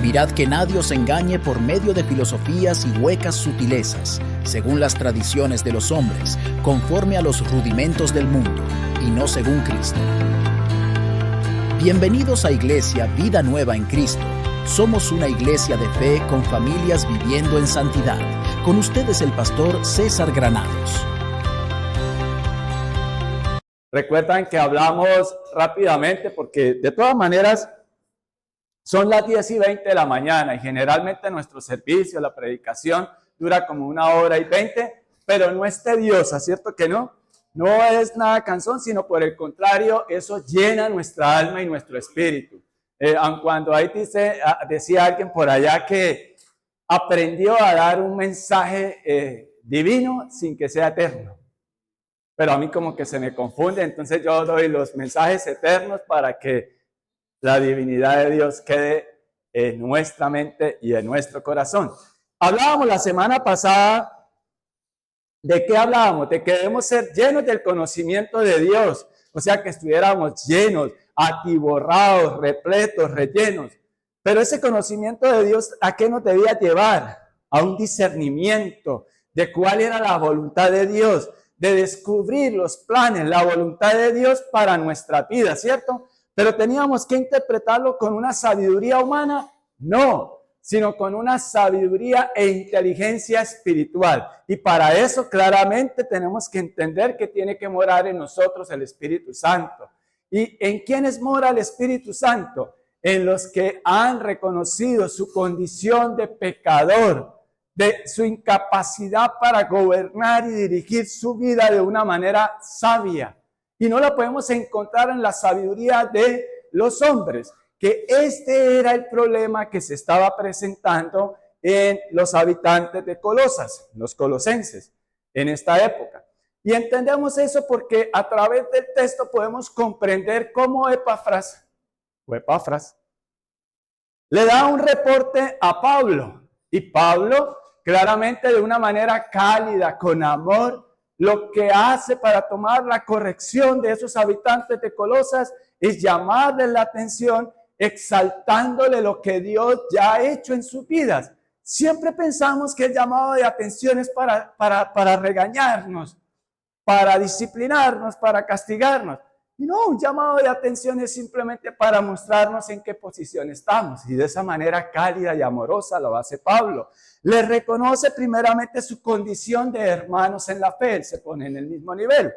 Mirad que nadie os engañe por medio de filosofías y huecas sutilezas, según las tradiciones de los hombres, conforme a los rudimentos del mundo, y no según Cristo. Bienvenidos a Iglesia Vida Nueva en Cristo. Somos una iglesia de fe con familias viviendo en santidad. Con ustedes el pastor César Granados. Recuerdan que hablamos rápidamente porque de todas maneras son las 10:20 de la mañana y generalmente nuestro servicio, la predicación, dura como 1 hora y 20, pero no es tediosa, ¿cierto que no? No es nada cansón, sino por el contrario, eso llena nuestra alma y nuestro espíritu. Aun cuando ahí decía alguien por allá que aprendió a dar un mensaje divino sin que sea eterno. Pero a mí como que se me confunde, entonces yo doy los mensajes eternos para que la divinidad de Dios quede en nuestra mente y en nuestro corazón. Hablábamos la semana pasada, ¿de qué hablábamos? De que debemos ser llenos del conocimiento de Dios, o sea que estuviéramos llenos, atiborrados, repletos, rellenos. Pero ese conocimiento de Dios, ¿a qué nos debía llevar? A un discernimiento de cuál era la voluntad de Dios, de descubrir los planes, la voluntad de Dios para nuestra vida, ¿cierto? Pero teníamos que interpretarlo con una sabiduría humana, no, sino con una sabiduría e inteligencia espiritual. Y para eso claramente tenemos que entender que tiene que morar en nosotros el Espíritu Santo. ¿Y en quiénes mora el Espíritu Santo? En los que han reconocido su condición de pecador, de su incapacidad para gobernar y dirigir su vida de una manera sabia. Y no la podemos encontrar en la sabiduría de los hombres, que este era el problema que se estaba presentando en los habitantes de Colosas, los colosenses, en esta época. Y entendemos eso porque a través del texto podemos comprender cómo Epafras le da un reporte a Pablo. Y Pablo, claramente de una manera cálida, con amor, lo que hace para tomar la corrección de esos habitantes de Colosas es llamarles la atención, exaltándole lo que Dios ya ha hecho en sus vidas. Siempre pensamos que el llamado de atención es para regañarnos, para disciplinarnos, para castigarnos. Y no, un llamado de atención es simplemente para mostrarnos en qué posición estamos. Y de esa manera cálida y amorosa lo hace Pablo. Le reconoce primeramente su condición de hermanos en la fe. Él se pone en el mismo nivel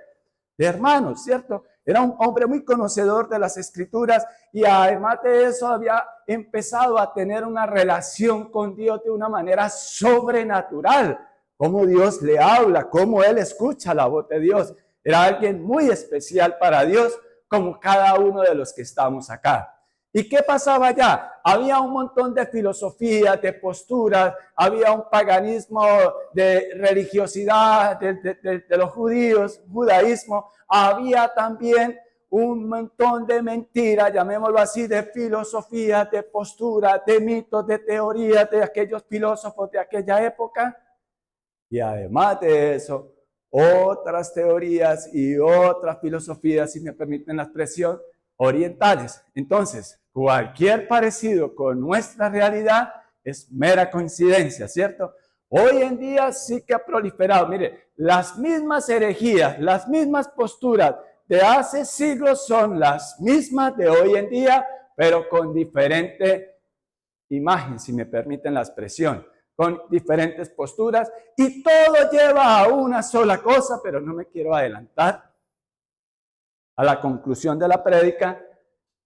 de hermanos, ¿cierto? Era un hombre muy conocedor de las Escrituras y además de eso había empezado a tener una relación con Dios de una manera sobrenatural. Cómo Dios le habla, cómo él escucha la voz de Dios. Era alguien muy especial para Dios, como cada uno de los que estamos acá. ¿Y qué pasaba allá? Había un montón de filosofías, de posturas, había un paganismo de religiosidad de los judíos, judaísmo. Había también un montón de mentiras, llamémoslo así, de filosofías, de posturas, de mitos, de teorías de aquellos filósofos de aquella época. Y además de eso, otras teorías y otras filosofías, si me permiten la expresión, orientales. Entonces, cualquier parecido con nuestra realidad es mera coincidencia, ¿cierto? Hoy en día sí que ha proliferado. Mire, las mismas herejías, las mismas posturas de hace siglos son las mismas de hoy en día, pero con diferente imagen, si me permiten la expresión, con diferentes posturas, y todo lleva a una sola cosa, pero no me quiero adelantar a la conclusión de la prédica,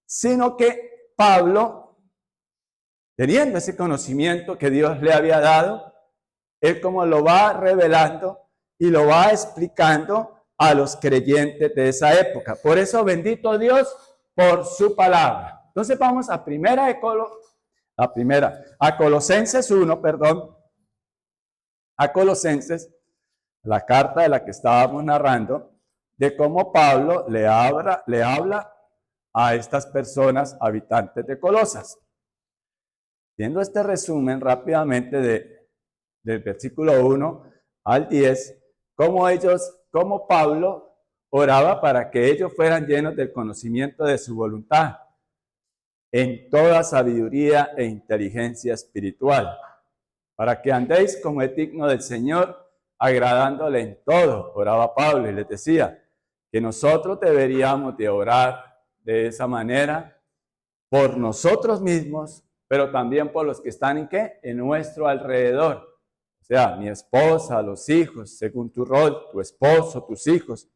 sino que Pablo, teniendo ese conocimiento que Dios le había dado, él como lo va revelando y lo va explicando a los creyentes de esa época. Por eso bendito Dios por su palabra. Entonces vamos a Colosenses 1, a Colosenses, la carta de la que estábamos narrando, de cómo Pablo le habla a estas personas habitantes de Colosas. Viendo este resumen rápidamente del versículo 1 al 10, cómo Pablo oraba para que ellos fueran llenos del conocimiento de su voluntad. en toda sabiduría e inteligencia espiritual, para que andéis como es digno del Señor, agradándole en todo. Oraba Pablo y les decía que nosotros deberíamos de orar de esa manera por nosotros mismos, pero también por los que están en ¿qué? En nuestro alrededor. O sea, mi esposa, los hijos, según tu rol, tu esposo, tus hijos,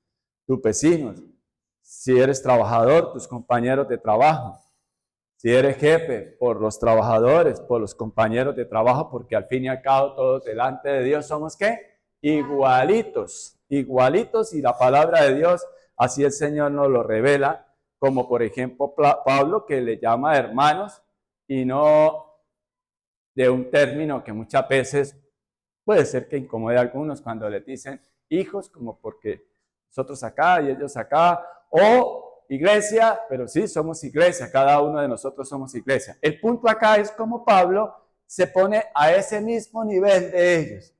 tus vecinos. Si eres trabajador, tus compañeros de trabajo. Si eres jefe, por los trabajadores, por los compañeros de trabajo, porque al fin y al cabo todos delante de Dios somos ¿qué? Igualitos, igualitos, y la palabra de Dios, así el Señor nos lo revela, como por ejemplo Pablo, que le llama hermanos, y no de un término que muchas veces puede ser que incomode a algunos cuando le dicen hijos, como porque nosotros acá y ellos acá, o iglesia, pero sí, somos iglesia, cada uno de nosotros somos iglesia. El punto acá es como Pablo se pone a ese mismo nivel de ellos,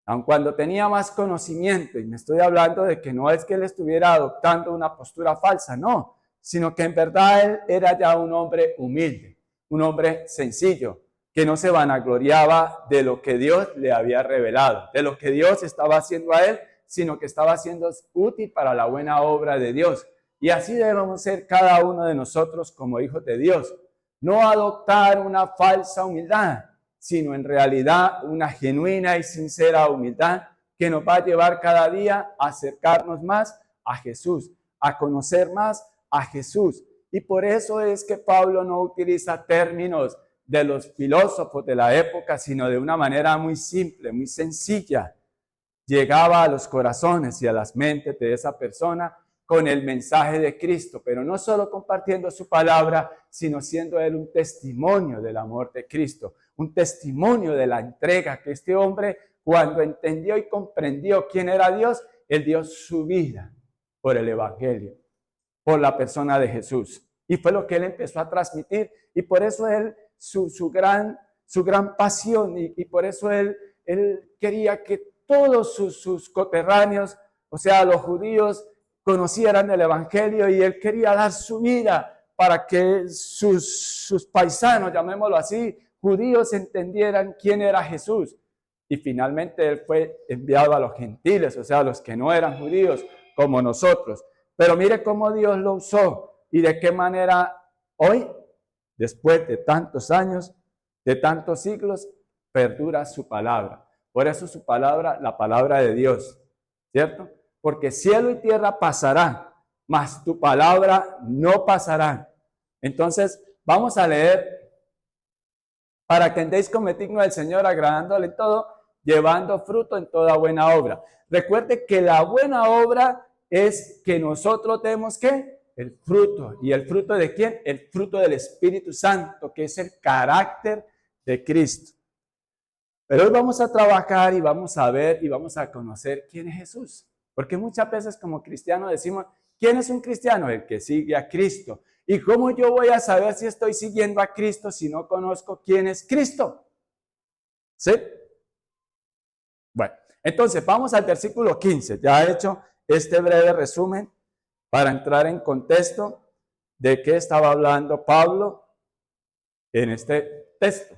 aun cuando tenía más conocimiento, y me estoy hablando de que no es que él estuviera adoptando una postura falsa, no, sino que en verdad él era ya un hombre humilde, un hombre sencillo, que no se vanagloriaba de lo que Dios le había revelado, de lo que Dios estaba haciendo a él, sino que estaba siendo útil para la buena obra de Dios. Y así debemos ser cada uno de nosotros como hijos de Dios. No adoptar una falsa humildad, sino en realidad una genuina y sincera humildad que nos va a llevar cada día a acercarnos más a Jesús, a conocer más a Jesús. Y por eso es que Pablo no utiliza términos de los filósofos de la época, sino de una manera muy simple, muy sencilla. Llegaba a los corazones y a las mentes de esa persona con el mensaje de Cristo, pero no solo compartiendo su palabra, sino siendo él un testimonio del amor de Cristo, un testimonio de la entrega que este hombre, cuando entendió y comprendió quién era Dios, él dio su vida por el evangelio, por la persona de Jesús. Y fue lo que él empezó a transmitir, y por eso él, su gran pasión, y por eso él quería que todos sus coterráneos, o sea, los judíos, conocieran el evangelio, y él quería dar su vida para que sus paisanos, llamémoslo así, judíos, entendieran quién era Jesús. Y finalmente él fue enviado a los gentiles, o sea, a los que no eran judíos como nosotros. Pero mire cómo Dios lo usó y de qué manera hoy, después de tantos años, de tantos siglos, perdura su palabra. Por eso su palabra, la palabra de Dios, ¿cierto? Porque cielo y tierra pasarán, mas tu palabra no pasará. Entonces, vamos a leer para que andéis como es digno del Señor, agradándole en todo, llevando fruto en toda buena obra. Recuerde que la buena obra es que nosotros demos ¿qué? El fruto. ¿Y el fruto de quién? El fruto del Espíritu Santo, que es el carácter de Cristo. Pero hoy vamos a trabajar y vamos a ver y vamos a conocer quién es Jesús. Porque muchas veces como cristianos decimos, ¿quién es un cristiano? El que sigue a Cristo. ¿Y cómo yo voy a saber si estoy siguiendo a Cristo si no conozco quién es Cristo? ¿Sí? Bueno, entonces vamos al versículo 15. Ya he hecho este breve resumen para entrar en contexto de qué estaba hablando Pablo en este texto.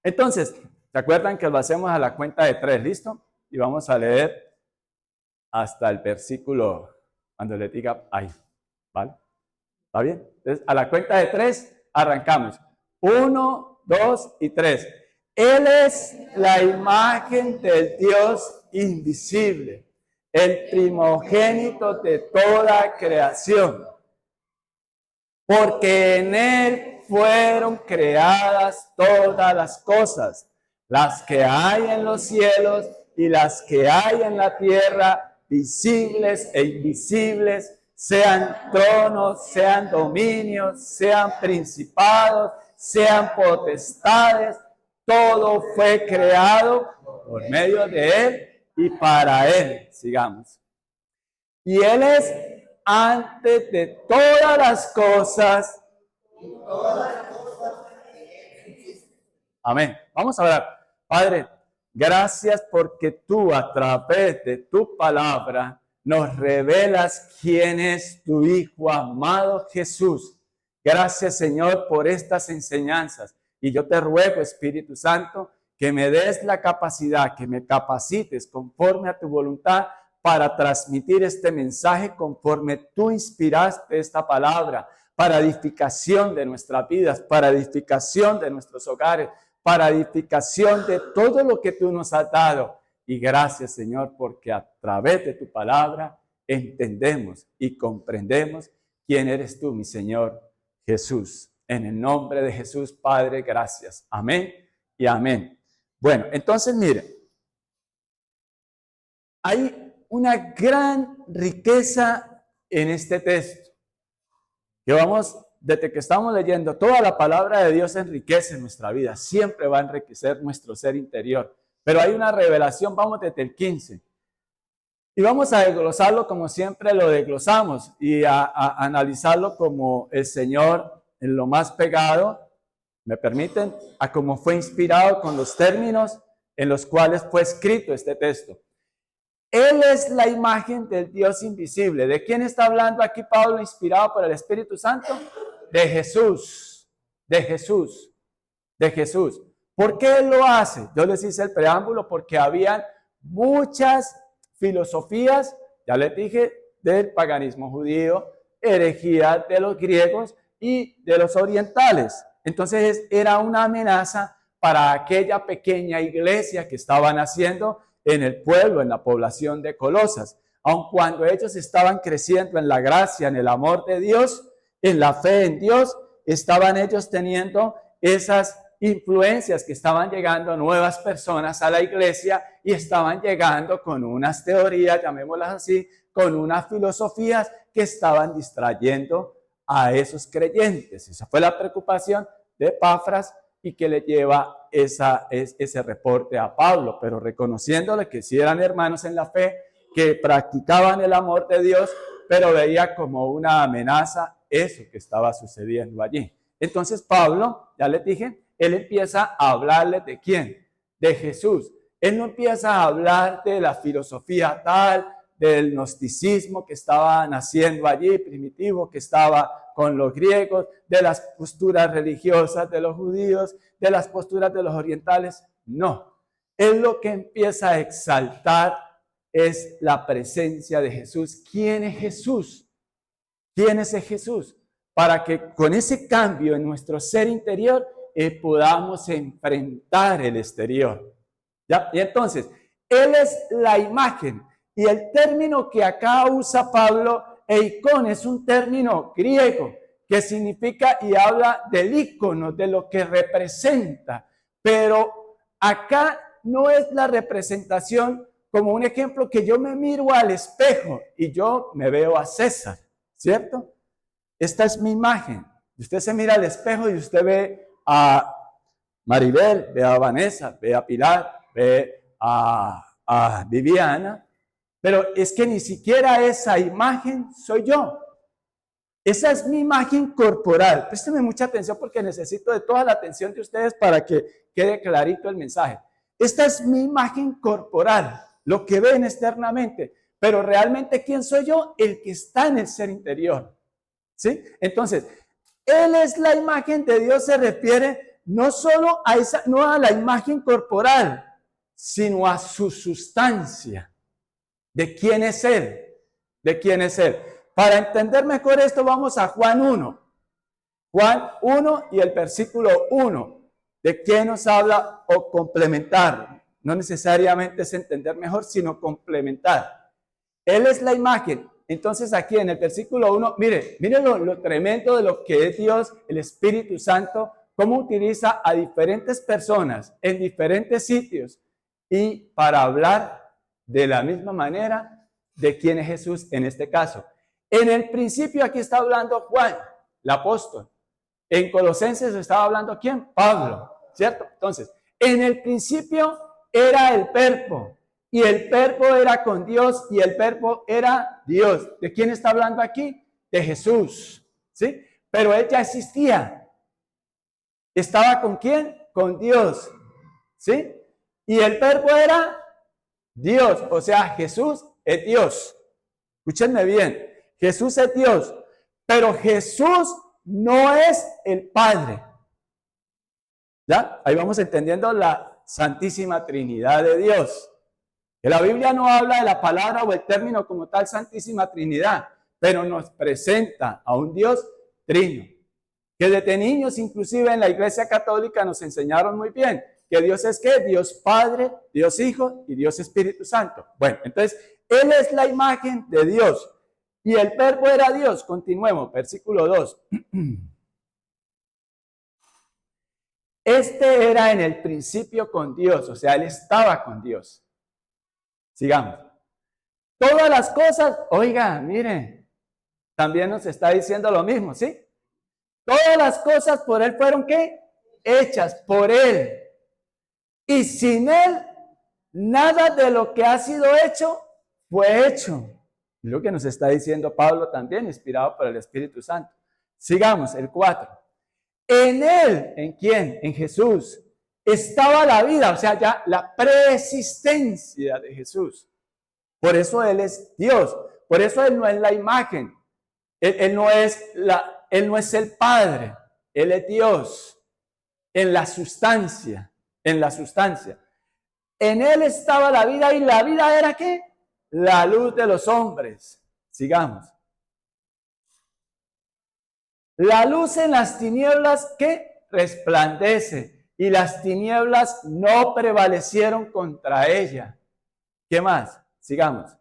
Entonces, ¿se acuerdan que lo hacemos a la cuenta de 3? ¿Listo? Y vamos a leer hasta el versículo, cuando le diga ahí, ¿vale? ¿Está bien? Entonces, a la cuenta de 3, arrancamos. 1, 2 y 3. Él es la imagen del Dios invisible, el primogénito de toda creación, porque en él fueron creadas todas las cosas, las que hay en los cielos y las que hay en la tierra, visibles e invisibles, sean tronos, sean dominios, sean principados, sean potestades, todo fue creado por medio de él y para él. Sigamos. Y él es antes de todas las cosas. Amén. Vamos a orar. Padre, gracias porque tú a través de tu palabra nos revelas quién es tu Hijo amado Jesús. Gracias, Señor, por estas enseñanzas. Y yo te ruego, Espíritu Santo, que me des la capacidad, que me capacites conforme a tu voluntad para transmitir este mensaje conforme tú inspiraste esta palabra, para edificación de nuestras vidas, para edificación de nuestros hogares, para edificación de todo lo que tú nos has dado. Y gracias, Señor, porque a través de tu palabra entendemos y comprendemos quién eres tú, mi Señor Jesús. En el nombre de Jesús, Padre, gracias. Amén y amén. Bueno, entonces mire, hay una gran riqueza en este texto. Que vamos, desde que estamos leyendo, toda la palabra de Dios enriquece nuestra vida, siempre va a enriquecer nuestro ser interior. Pero hay una revelación, vamos desde el 15. Y vamos a desglosarlo como siempre lo desglosamos y a analizarlo como el Señor en lo más pegado, ¿me permiten? A cómo fue inspirado con los términos en los cuales fue escrito este texto. Él es la imagen del Dios invisible. ¿De quién está hablando aquí Pablo, inspirado por el Espíritu Santo? De Jesús, de Jesús, de Jesús. ¿Por qué Él lo hace? Yo les hice el preámbulo porque habían muchas filosofías, ya les dije, del paganismo judío, herejías de los griegos y de los orientales. Entonces era una amenaza para aquella pequeña iglesia que estaban haciendo en el pueblo, en la población de Colosas. Aun cuando ellos estaban creciendo en la gracia, en el amor de Dios, en la fe en Dios, estaban ellos teniendo esas influencias que estaban llegando nuevas personas a la iglesia y estaban llegando con unas teorías, llamémoslas así, con unas filosofías que estaban distrayendo a esos creyentes. Esa fue la preocupación de Epafras y que le lleva ese reporte a Pablo, pero reconociéndole que sí eran hermanos en la fe, que practicaban el amor de Dios, pero veía como una amenaza eso que estaba sucediendo allí. Entonces Pablo, ya les dije, él empieza a hablarle de quién, de Jesús. Él no empieza a hablar de la filosofía tal, del gnosticismo que estaba naciendo allí, primitivo, que estaba con los griegos, de las posturas religiosas de los judíos, de las posturas de los orientales. No, él lo que empieza a exaltar es la presencia de Jesús. ¿Quién es Jesús? ¿Quién es Jesús? Para que con ese cambio en nuestro ser interior podamos enfrentar el exterior. ¿Ya? Y entonces, Él es la imagen. Y el término que acá usa Pablo, eikon, es un término griego que significa y habla del ícono, de lo que representa. Pero acá no es la representación como un ejemplo que yo me miro al espejo y yo me veo a César, ¿cierto? Esta es mi imagen. Usted se mira al espejo y usted ve a Maribel, ve a Vanessa, ve a Pilar, ve a Viviana, pero es que ni siquiera esa imagen soy yo. Esa es mi imagen corporal. Présteme mucha atención porque necesito de toda la atención de ustedes para que quede clarito el mensaje. Esta es mi imagen corporal, lo que ven externamente, pero realmente ¿quién soy yo? El que está en el ser interior. ¿Sí? Entonces, Él es la imagen de Dios, se refiere no solo a no a la imagen corporal, sino a su sustancia. ¿De quién es Él? ¿De quién es Él? Para entender mejor esto, vamos a Juan 1. Juan 1 y el versículo 1. ¿De quién nos habla o complementar? No necesariamente es entender mejor, sino complementar. Él es la imagen. Entonces aquí en el versículo 1, mire lo tremendo de lo que es Dios, el Espíritu Santo, cómo utiliza a diferentes personas en diferentes sitios y para hablar de la misma manera de quién es Jesús en este caso. En el principio aquí está hablando Juan, el apóstol. En Colosenses estaba hablando ¿quién? Pablo, ¿cierto? Entonces, en el principio era el Verbo. Y el Verbo era con Dios y el Verbo era Dios. ¿De quién está hablando aquí? De Jesús, ¿sí? Pero Él ya existía. ¿Estaba con quién? Con Dios, ¿sí? Y el Verbo era Dios, o sea, Jesús es Dios. Escúchenme bien, Jesús es Dios, pero Jesús no es el Padre. ¿Ya? Ahí vamos entendiendo la Santísima Trinidad de Dios. Que la Biblia no habla de la palabra o el término como tal Santísima Trinidad, pero nos presenta a un Dios trino. Que desde niños, inclusive en la Iglesia Católica, nos enseñaron muy bien que Dios es ¿qué? Dios Padre, Dios Hijo y Dios Espíritu Santo. Bueno, entonces, Él es la imagen de Dios. Y el verbo era Dios. Continuemos, versículo 2. Este era en el principio con Dios, o sea, Él estaba con Dios. Sigamos. Todas las cosas, oiga, miren, también nos está diciendo lo mismo, ¿sí? Todas las cosas por Él fueron, ¿qué? Hechas por Él. Y sin Él, nada de lo que ha sido hecho fue hecho. Es lo que nos está diciendo Pablo también, inspirado por el Espíritu Santo. Sigamos, el 4. En Él, ¿en quién? En Jesús. Estaba la vida, o sea, ya la preexistencia de Jesús. Por eso Él es Dios. Por eso Él no es la imagen. Él no es el Padre. Él es Dios. En la sustancia. En la sustancia. En Él estaba la vida y la vida era ¿qué? La luz de los hombres. Sigamos. La luz en las tinieblas que resplandece y las tinieblas no prevalecieron contra ella. ¿Qué más? Sigamos.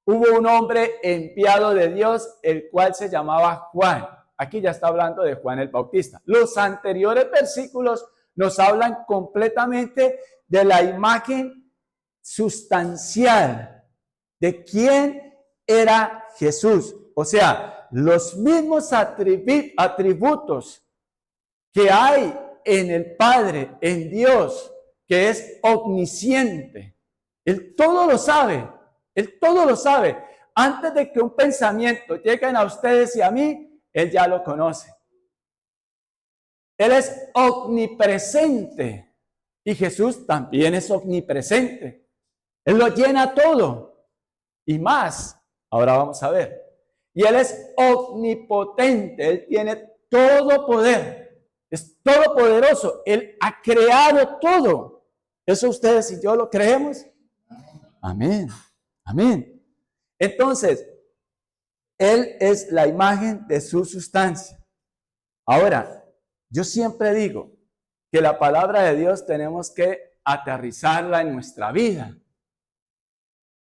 Hubo un hombre enviado de Dios, el cual se llamaba Juan. Aquí ya está hablando de Juan el Bautista. Los anteriores versículos nos hablan completamente de la imagen sustancial de quién era Jesús. O sea, los mismos atributos que hay en el Padre, en Dios, que es omnisciente. Él todo lo sabe. Él todo lo sabe. Antes de que un pensamiento llegue a ustedes y a mí, Él ya lo conoce. Él es omnipresente. Y Jesús también es omnipresente. Él lo llena todo. Y más. Ahora vamos a ver. Y Él es omnipotente. Él tiene todo poder. Es todopoderoso. Él ha creado todo. Eso ustedes y yo lo creemos. Amén. Amén. Entonces, Él es la imagen de su sustancia. Ahora, yo siempre digo que la palabra de Dios tenemos que aterrizarla en nuestra vida.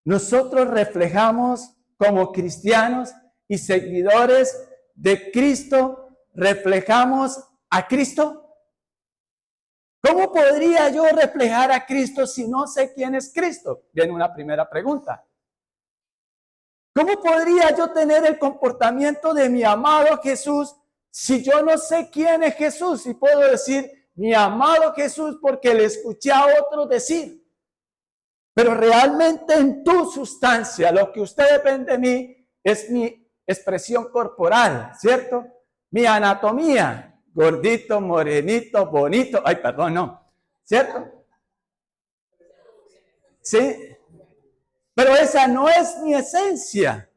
Nosotros reflejamos como cristianos y seguidores de Cristo, reflejamos a Cristo. ¿Cómo podría yo reflejar a Cristo si no sé quién es Cristo? Viene una primera pregunta. ¿Cómo podría yo tener el comportamiento de mi amado Jesús si yo no sé quién es Jesús? Y puedo decir, mi amado Jesús, porque le escuché a otros decir. Pero realmente en tu sustancia, lo que ustedes ven de mí es mi expresión corporal, ¿cierto? Mi anatomía. Gordito, morenito, bonito. Ay, perdón, no. ¿Cierto? Sí. Pero esa no es mi esencia.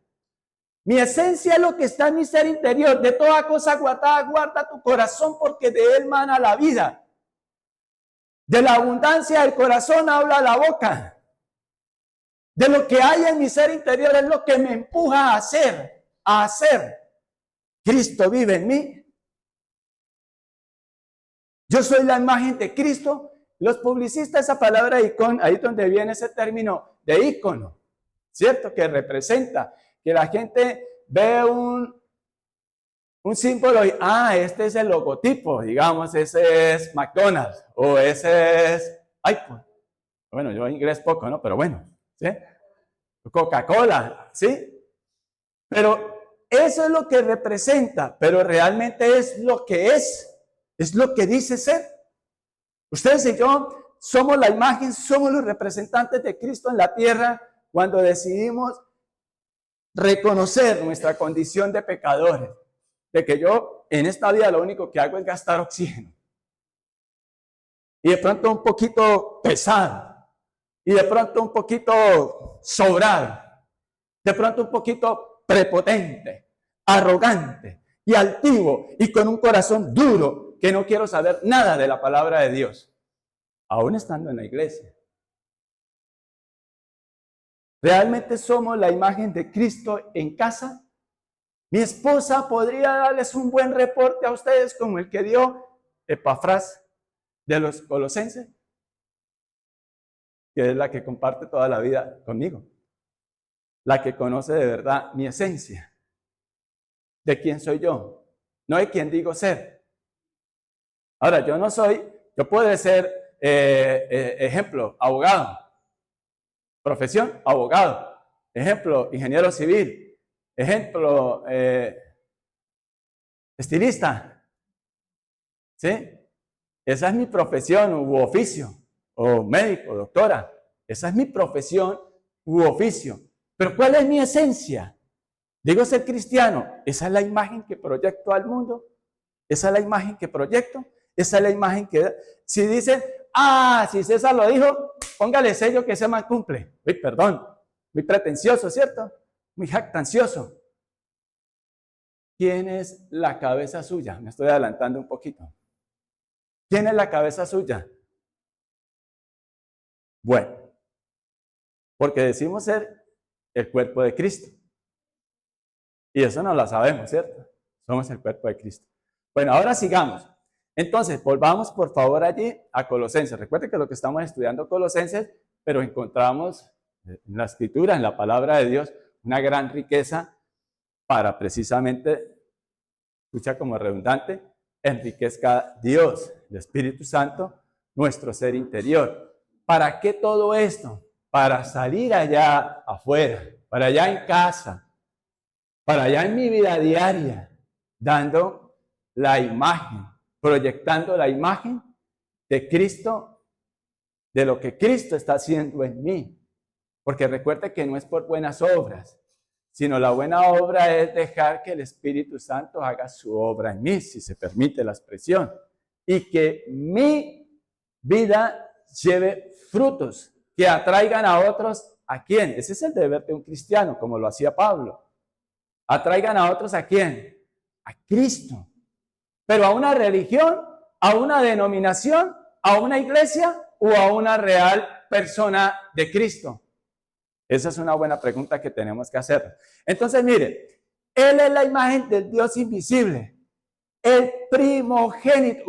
Mi esencia es lo que está en mi ser interior. De toda cosa guardada, guarda tu corazón porque de él mana la vida. De la abundancia del corazón habla la boca. De lo que hay en mi ser interior es lo que me empuja a hacer. A hacer. Cristo vive en mí. Yo soy la imagen de Cristo. Los publicistas, esa palabra icono, ahí donde viene ese término de ícono, ¿cierto? Que representa, que la gente ve un símbolo y, este es el logotipo, digamos, ese es McDonald's, o ese es iPhone. Bueno, yo inglés poco, ¿no? Pero bueno, ¿sí? Coca-Cola, ¿sí? Pero eso es lo que representa, pero realmente es lo que es lo que dice ser. Ustedes y yo somos la imagen, somos los representantes de Cristo en la tierra cuando decidimos reconocer nuestra condición de pecadores, de que yo en esta vida lo único que hago es gastar oxígeno. Y de pronto un poquito pesado, y de pronto un poquito sobrado, de pronto un poquito prepotente, arrogante. y altivo y con un corazón duro que no quiero saber nada de la palabra de Dios, aún estando en la iglesia. ¿Realmente somos la imagen de Cristo en casa? Mi esposa podría darles un buen reporte a ustedes como el que dio Epafras de los Colosenses, que es la que comparte toda la vida conmigo, la que conoce de verdad mi esencia, de quién soy yo, no de quién digo ser. Ahora, yo puedo ser, ejemplo, abogado, profesión, abogado, ejemplo, ingeniero civil, ejemplo, estilista, ¿sí? Esa es mi profesión u oficio, o médico, doctora. Esa es mi profesión u oficio. Pero ¿cuál es mi esencia? Digo ser cristiano. Esa es la imagen que proyecto al mundo. Esa es la imagen que proyecto. Esa es la imagen que... Si dicen, si César lo dijo, póngale sello que ese man cumple. Uy, perdón, muy pretencioso, ¿cierto? Muy jactancioso. ¿Quién es la cabeza suya? Me estoy adelantando un poquito. ¿Quién es la cabeza suya? Bueno, porque decimos ser el cuerpo de Cristo. Y eso no lo sabemos, ¿cierto? Somos el cuerpo de Cristo. Bueno, ahora sigamos. Entonces, volvamos por favor allí a Colosenses. Recuerden que lo que estamos estudiando Colosenses, pero encontramos en la Escritura, en la palabra de Dios, una gran riqueza para precisamente, escucha como redundante, enriquezca Dios, el Espíritu Santo, nuestro ser interior. ¿Para qué todo esto? Para salir allá afuera, para allá en casa, para allá en mi vida diaria, dando la imagen, proyectando la imagen de Cristo, de lo que Cristo está haciendo en mí. Porque recuerde que no es por buenas obras, sino la buena obra es dejar que el Espíritu Santo haga su obra en mí, si se permite la expresión, y que mi vida lleve frutos que atraigan a otros. ¿A quién? Ese es el deber de un cristiano, como lo hacía Pablo. Atraigan a otros ¿a quién? A Cristo. Pero a una religión, a una denominación, a una iglesia o a una real persona de Cristo. Esa es una buena pregunta que tenemos que hacer. Entonces, mire, Él es la imagen del Dios invisible, el primogénito.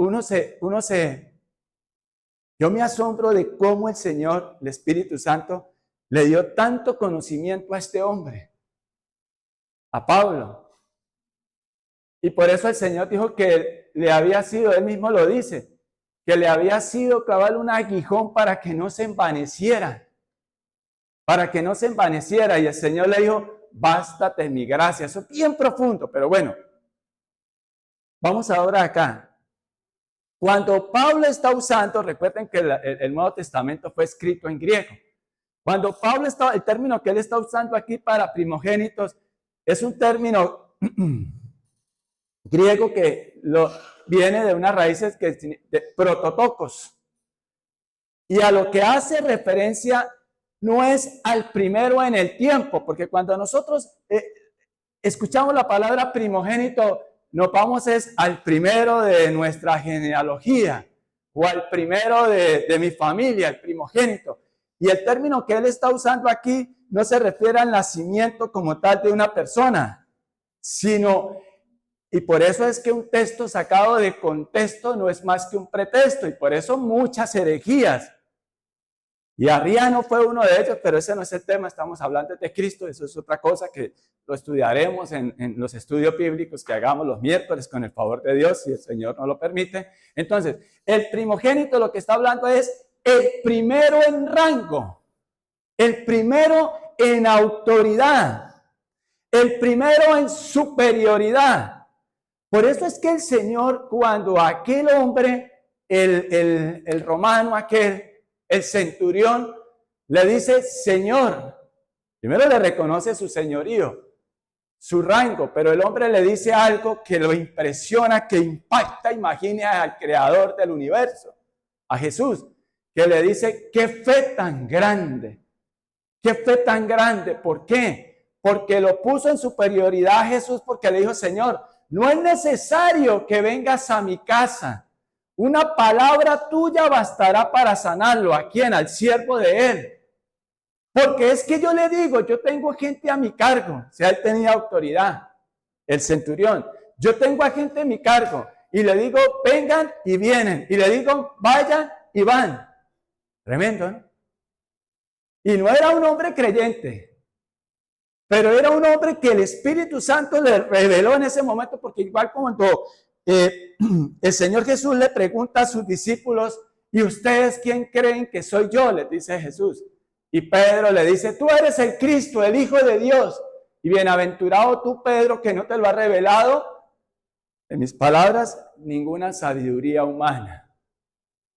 Yo me asombro de cómo el Señor, el Espíritu Santo, le dio tanto conocimiento a este hombre, a Pablo. Y por eso el Señor dijo que le había sido, él mismo lo dice, que le había sido clavarle un aguijón para que no se envaneciera. Para que no se envaneciera. Y el Señor le dijo, bástate mi gracia. Eso es bien profundo, pero bueno. Vamos ahora acá. Cuando Pablo está usando, recuerden que el Nuevo Testamento fue escrito en griego. Cuando Pablo está, el término que él está usando aquí para primogénitos es un término griego que viene de unas raíces de prototokos. Y a lo que hace referencia no es al primero en el tiempo, porque cuando nosotros escuchamos la palabra primogénito, nos vamos al primero de nuestra genealogía o al primero de mi familia, el primogénito. Y el término que él está usando aquí no se refiere al nacimiento como tal de una persona, sino, y por eso es que un texto sacado de contexto no es más que un pretexto, y por eso muchas herejías. Y Arriano fue uno de ellos, pero ese no es el tema, estamos hablando de Cristo, eso es otra cosa que lo estudiaremos en los estudios bíblicos que hagamos los miércoles con el favor de Dios, si el Señor nos lo permite. Entonces, el primogénito lo que está hablando es el primero en rango, el primero en autoridad, el primero en superioridad. Por eso es que el Señor, cuando aquel hombre, el romano aquel, el centurión, le dice Señor, primero le reconoce su señorío, su rango, pero el hombre le dice algo que lo impresiona, que impacta, imagine al creador del universo, a Jesús, que le dice, qué fe tan grande, qué fe tan grande. ¿Por qué? Porque lo puso en superioridad a Jesús, porque le dijo, Señor, no es necesario que vengas a mi casa. Una palabra tuya bastará para sanarlo. ¿A quién? Al siervo de él. Porque es que yo le digo, yo tengo gente a mi cargo. O sea, él tenía autoridad, el centurión. Yo tengo a gente a mi cargo y le digo, vengan y vienen. Y le digo, vayan y van. Tremendo, ¿no? Y no era un hombre creyente, pero era un hombre que el Espíritu Santo le reveló en ese momento, porque igual cuando el Señor Jesús le pregunta a sus discípulos, ¿y ustedes quién creen que soy yo? Les dice Jesús. Y Pedro le dice, tú eres el Cristo, el Hijo de Dios. Y bienaventurado tú, Pedro, que no te lo ha revelado, en mis palabras, ninguna sabiduría humana,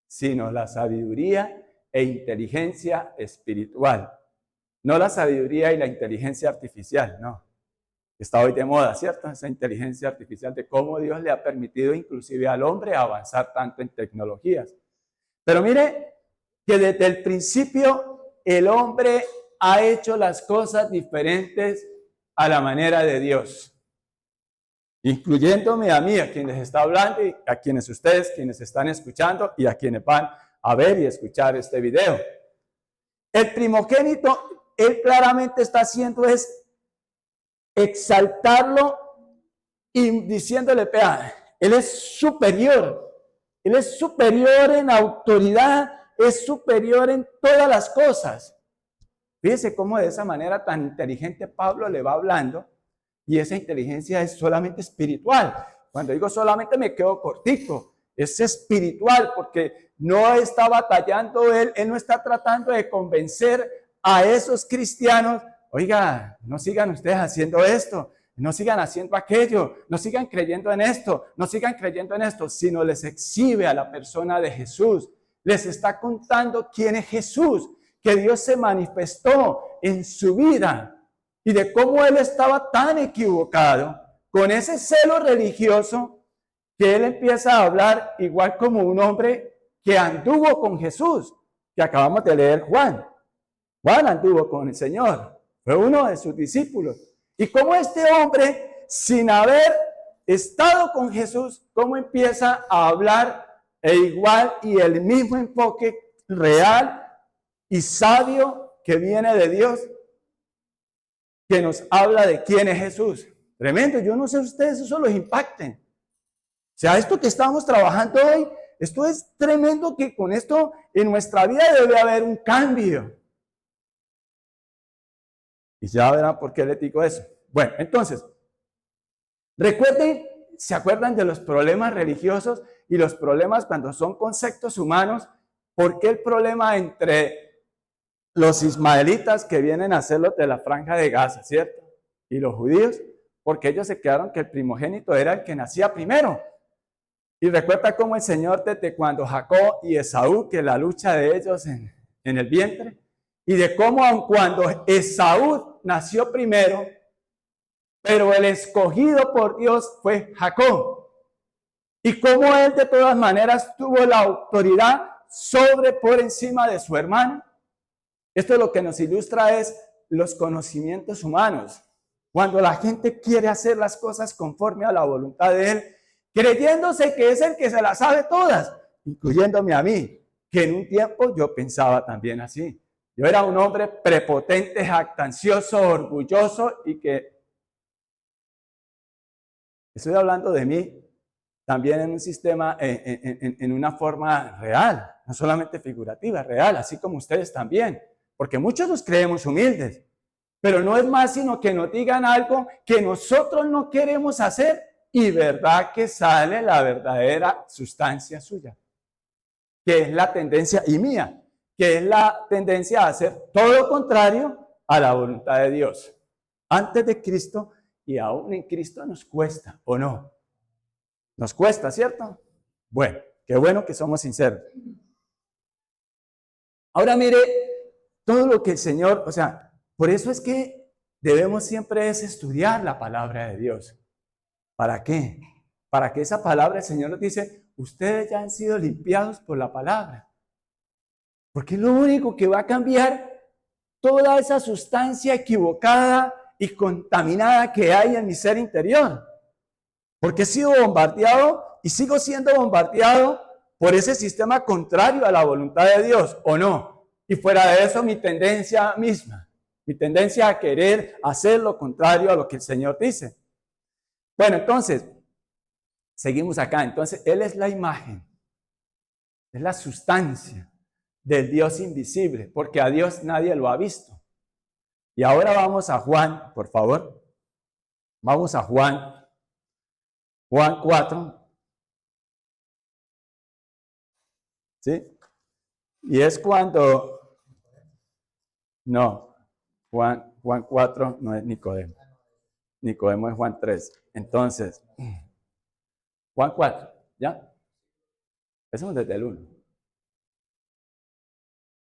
sino la sabiduría e inteligencia espiritual. No la sabiduría y la inteligencia artificial, no. Está hoy de moda, ¿cierto? Esa inteligencia artificial de cómo Dios le ha permitido inclusive al hombre avanzar tanto en tecnologías. Pero mire que desde el principio el hombre ha hecho las cosas diferentes a la manera de Dios. Incluyéndome a mí, a quienes está hablando, y a quienes ustedes, quienes están escuchando y a quienes van a ver y escuchar este video. El primogénito, él claramente está haciendo es exaltarlo y diciéndole, vea, él es superior en autoridad, es superior en todas las cosas. Fíjese cómo de esa manera tan inteligente Pablo le va hablando, y esa inteligencia es solamente espiritual. Cuando digo solamente me quedo cortito, es espiritual, porque no está batallando él no está tratando de convencer a esos cristianos, oiga, no sigan ustedes haciendo esto, no sigan haciendo aquello, no sigan creyendo en esto, no sigan creyendo en esto, sino les exhibe a la persona de Jesús, les está contando quién es Jesús, que Dios se manifestó en su vida y de cómo él estaba tan equivocado con ese celo religioso que él empieza a hablar igual como un hombre que anduvo con Jesús, que acabamos de leer Juan. Juan anduvo con el Señor, fue uno de sus discípulos. Y cómo este hombre, sin haber estado con Jesús, cómo empieza a hablar igual y el mismo enfoque real y sabio que viene de Dios, que nos habla de quién es Jesús. Tremendo, yo no sé si ustedes eso los impacten. O sea, esto que estamos trabajando hoy, esto es tremendo, que con esto en nuestra vida debe haber un cambio. Y ya verán por qué les digo eso. Bueno, entonces, recuerden, ¿se acuerdan de los problemas religiosos y los problemas cuando son conceptos humanos? ¿Por qué el problema entre los ismaelitas que vienen a hacerlo de la franja de Gaza, ¿cierto? Y los judíos, porque ellos se quedaron que el primogénito era el que nacía primero. Y recuerda cómo el Señor desde cuando Jacob y Esaú, que la lucha de ellos en el vientre, y de cómo aun cuando Esaú nació primero, pero el escogido por Dios fue Jacob. Y cómo él de todas maneras tuvo la autoridad por encima de su hermano. Esto lo que nos ilustra es los conocimientos humanos. Cuando la gente quiere hacer las cosas conforme a la voluntad de él, creyéndose que es el que se las sabe todas, incluyéndome a mí, que en un tiempo yo pensaba también así. Yo era un hombre prepotente, jactancioso, orgulloso y que estoy hablando de mí también en un sistema, en una forma real, no solamente figurativa, real, así como ustedes también. Porque muchos nos creemos humildes, pero no es más sino que nos digan algo que nosotros no queremos hacer y verdad que sale la verdadera sustancia suya, que es la tendencia, y mía, que es la tendencia a hacer todo lo contrario a la voluntad de Dios. Antes de Cristo y aún en Cristo nos cuesta, ¿o no? Nos cuesta, ¿cierto? Bueno, qué bueno que somos sinceros. Ahora mire, todo lo que el Señor, o sea, por eso es que debemos siempre estudiar la palabra de Dios. ¿Para qué? Para que esa palabra, el Señor nos dice, ustedes ya han sido limpiados por la palabra. Porque es lo único que va a cambiar toda esa sustancia equivocada y contaminada que hay en mi ser interior. Porque he sido bombardeado y sigo siendo bombardeado por ese sistema contrario a la voluntad de Dios, ¿o no? Y fuera de eso, mi tendencia misma, mi tendencia a querer hacer lo contrario a lo que el Señor dice. Bueno, entonces, seguimos acá. Entonces, Él es la imagen, es la sustancia del Dios invisible, porque a Dios nadie lo ha visto. Y ahora vamos a Juan, por favor. Vamos a Juan 4. ¿Sí? Y es cuando, no, Juan 4 no es Nicodemo. Nicodemo es Juan 3. Entonces, Juan 4, ¿ya? Empecemos desde el 1.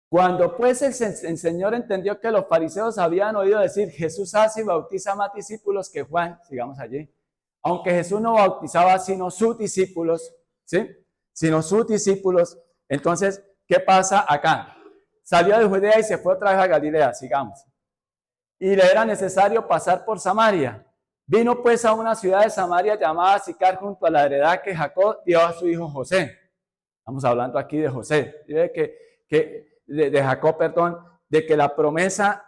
Cuando pues el Señor entendió que los fariseos habían oído decir, Jesús hace y bautiza más discípulos que Juan, sigamos allí, aunque Jesús no bautizaba sino sus discípulos, ¿sí? Sino sus discípulos, entonces, ¿qué pasa acá? Salió de Judea y se fue otra vez a Galilea, sigamos. Y le era necesario pasar por Samaria. Vino pues a una ciudad de Samaria llamada Sicar, junto a la heredad que Jacob dio a su hijo José. Estamos hablando aquí de José, de Jacob, perdón, de que la promesa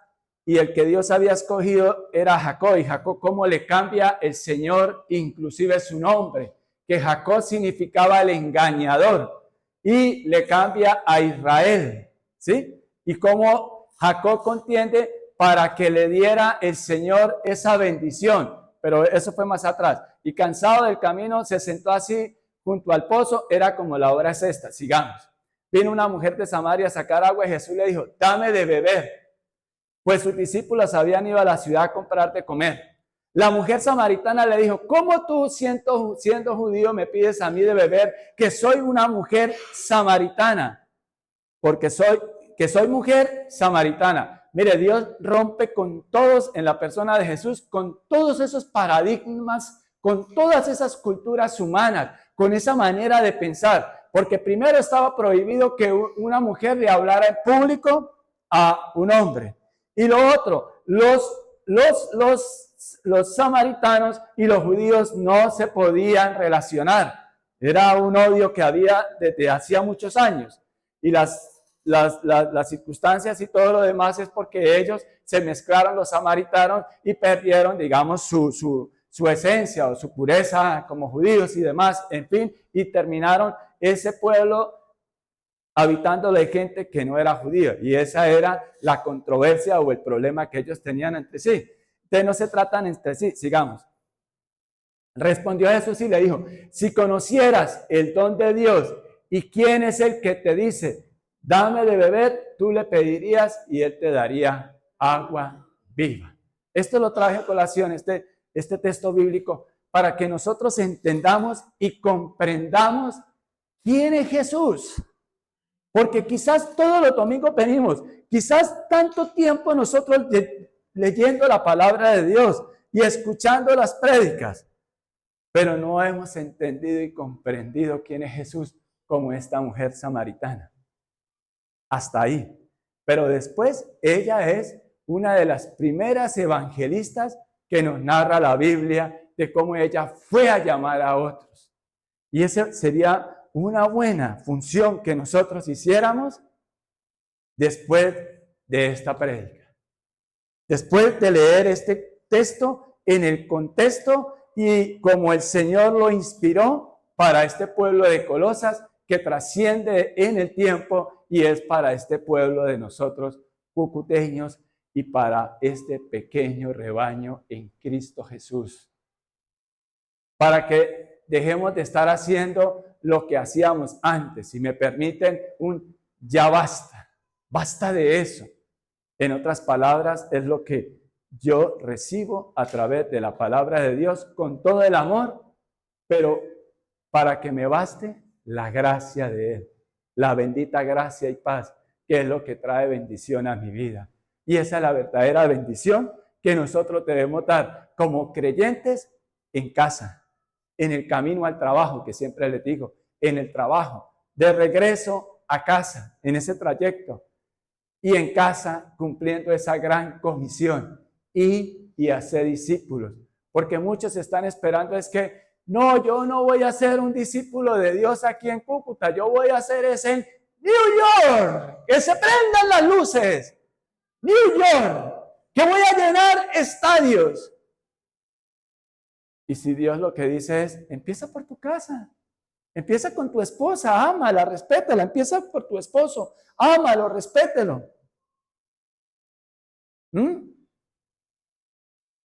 y el que Dios había escogido era Jacob. Y Jacob, ¿cómo le cambia el Señor inclusive su nombre? Que Jacob significaba el engañador y le cambia a Israel, ¿sí? Y cómo Jacob contiende para que le diera el Señor esa bendición. Pero eso fue más atrás. Y cansado del camino, se sentó así junto al pozo. Era como la hora es esta. Sigamos. Vino una mujer de Samaria a sacar agua y Jesús le dijo, dame de beber. Pues sus discípulos habían ido a la ciudad a comprar de comer. La mujer samaritana le dijo, ¿cómo tú siendo judío me pides a mí de beber, que soy una mujer samaritana? Porque soy mujer samaritana. Mire, Dios rompe con todos en la persona de Jesús, con todos esos paradigmas, con todas esas culturas humanas, con esa manera de pensar. Porque primero estaba prohibido que una mujer le hablara en público a un hombre. Y lo otro, los samaritanos y los judíos no se podían relacionar. Era un odio que había desde hacía muchos años. Y las circunstancias y todo lo demás es porque ellos se mezclaron, los samaritanos, y perdieron, digamos, su esencia o su pureza como judíos y demás, en fin, y terminaron ese pueblo habitando de gente que no era judía. Y esa era la controversia o el problema que ellos tenían entre sí. Entonces no se tratan entre sí, sigamos. Respondió Jesús y le dijo, si conocieras el don de Dios y quién es el que te dice, dame de beber, tú le pedirías y él te daría agua viva. Esto lo traje a colación, este texto bíblico, para que nosotros entendamos y comprendamos quién es Jesús. Porque quizás todos los domingos venimos, quizás tanto tiempo nosotros leyendo la palabra de Dios y escuchando las prédicas, pero no hemos entendido y comprendido quién es Jesús como esta mujer samaritana. Hasta ahí. Pero después ella es una de las primeras evangelistas que nos narra la Biblia de cómo ella fue a llamar a otros. Y esa sería una buena función que nosotros hiciéramos después de esta prédica. Después de leer este texto en el contexto y como el Señor lo inspiró para este pueblo de Colosas que trasciende en el tiempo y es para este pueblo de nosotros cucuteños y para este pequeño rebaño en Cristo Jesús. Para que dejemos de estar haciendo lo que hacíamos antes. Si me permiten, ya basta. Basta de eso. En otras palabras, es lo que yo recibo a través de la palabra de Dios con todo el amor, pero para que me baste la gracia de Él, la bendita gracia y paz, que es lo que trae bendición a mi vida. Y esa es la verdadera bendición que nosotros debemos dar como creyentes en casa, en el camino al trabajo, que siempre les digo, en el trabajo, de regreso a casa, en ese trayecto, y en casa cumpliendo esa gran comisión, y hacer discípulos. Porque muchos están esperando es que no, yo no voy a ser un discípulo de Dios aquí en Cúcuta, yo voy a hacer es en New York, que se prendan las luces, New York, que voy a llenar estadios. Y si Dios lo que dice es, empieza por tu casa, empieza con tu esposa, ámala, respétala, empieza por tu esposo, ámalo, respételo.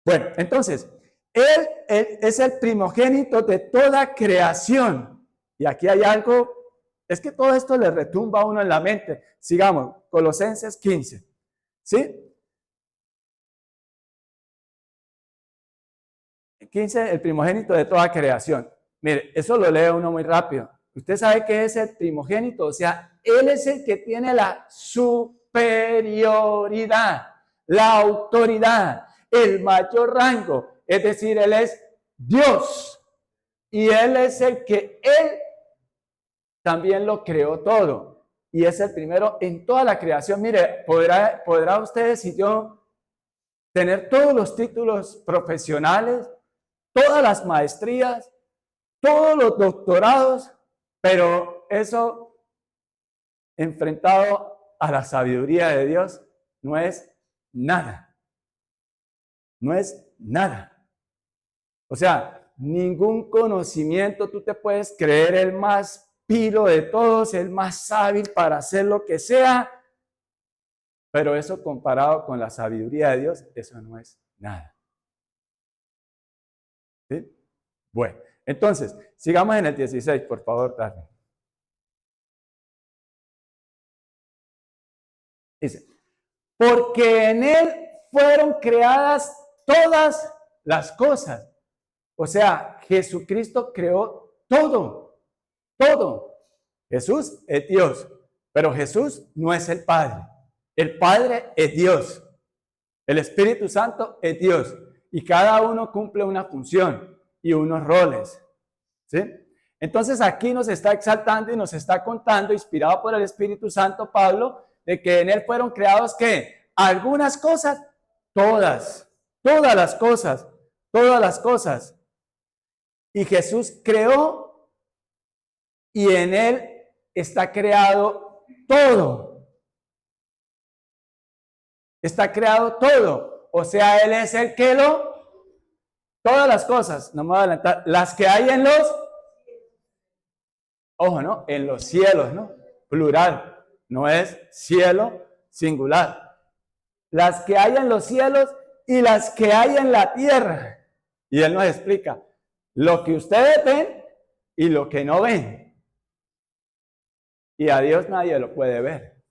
Bueno, entonces, él es el primogénito de toda creación. Y aquí hay algo, es que todo esto le retumba a uno en la mente. Sigamos, Colosenses 15. ¿Sí? 15, el primogénito de toda creación. Mire, eso lo lee uno muy rápido. Usted sabe qué es el primogénito, o sea, él es el que tiene la superioridad, la autoridad, el mayor rango. Es decir, él es Dios. Y él es el que él también lo creó todo. Y es el primero en toda la creación. Mire, podrá ustedes y yo tener todos los títulos profesionales, todas las maestrías, todos los doctorados, pero eso enfrentado a la sabiduría de Dios no es nada. No es nada. O sea, ningún conocimiento, tú te puedes creer el más pilo de todos, el más hábil para hacer lo que sea, pero eso comparado con la sabiduría de Dios, eso no es nada. ¿Sí? Bueno, entonces, sigamos en el 16, por favor, Darwin. Dice, porque en él fueron creadas todas las cosas. O sea, Jesucristo creó todo, todo. Jesús es Dios, pero Jesús no es el Padre. El Padre es Dios. El Espíritu Santo es Dios. Y cada uno cumple una función y unos roles. ¿Sí? Entonces aquí nos está exaltando y nos está contando, inspirado por el Espíritu Santo, Pablo, de que en él fueron creados, ¿qué? Algunas cosas, todas las cosas, todas las cosas. Y Jesús creó y en él está creado todo. Está creado todo. O sea, él es el que todas las cosas, no me voy a adelantar, las que hay en ojo, ¿no? En los cielos, ¿no? Plural, no es cielo singular. Las que hay en los cielos y las que hay en la tierra. Y él nos explica lo que ustedes ven y lo que no ven. Y a Dios nadie lo puede ver,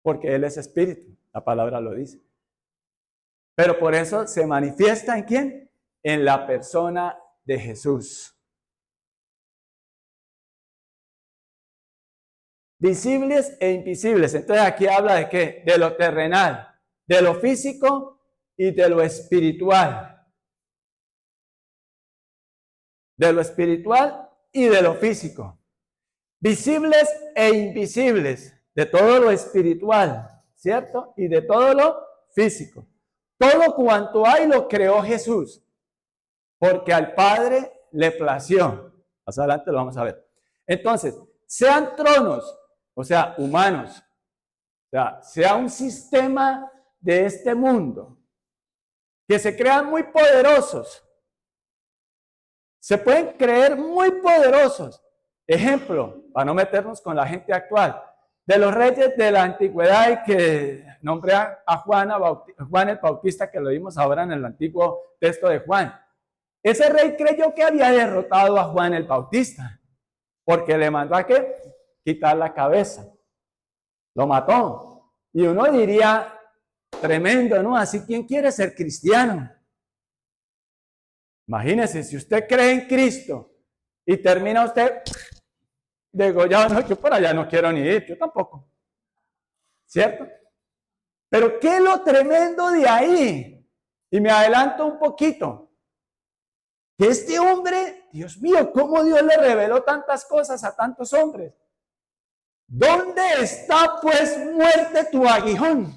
porque él es espíritu, la palabra lo dice. Pero por eso se manifiesta ¿en quién? En la persona de Jesús. Visibles e invisibles. Entonces aquí habla de qué? De lo terrenal, de lo físico y de lo espiritual. De lo espiritual y de lo físico. Visibles e invisibles. De todo lo espiritual, ¿cierto? Y de todo lo físico. Todo cuanto hay lo creó Jesús. Porque al Padre le plació. Más adelante lo vamos a ver. Entonces, sean tronos, o sea, humanos, o sea, sea un sistema de este mundo, que se crean muy poderosos, se pueden creer muy poderosos. Ejemplo, para no meternos con la gente actual, de los reyes de la antigüedad y que nombré a Juan el Bautista, que lo vimos ahora en el antiguo texto de Juan. Ese rey creyó que había derrotado a Juan el Bautista, porque le mandó a ¿qué? Quitar la cabeza. Lo mató. Y uno diría, tremendo, ¿no? Así, ¿quién quiere ser cristiano? Imagínese, si usted cree en Cristo y termina usted degollado, no, yo por allá no quiero ni ir, yo tampoco. ¿Cierto? Pero ¿qué es lo tremendo de ahí? Y me adelanto un poquito. Que este hombre, Dios mío, ¿cómo Dios le reveló tantas cosas a tantos hombres? ¿Dónde está pues muerte tu aguijón?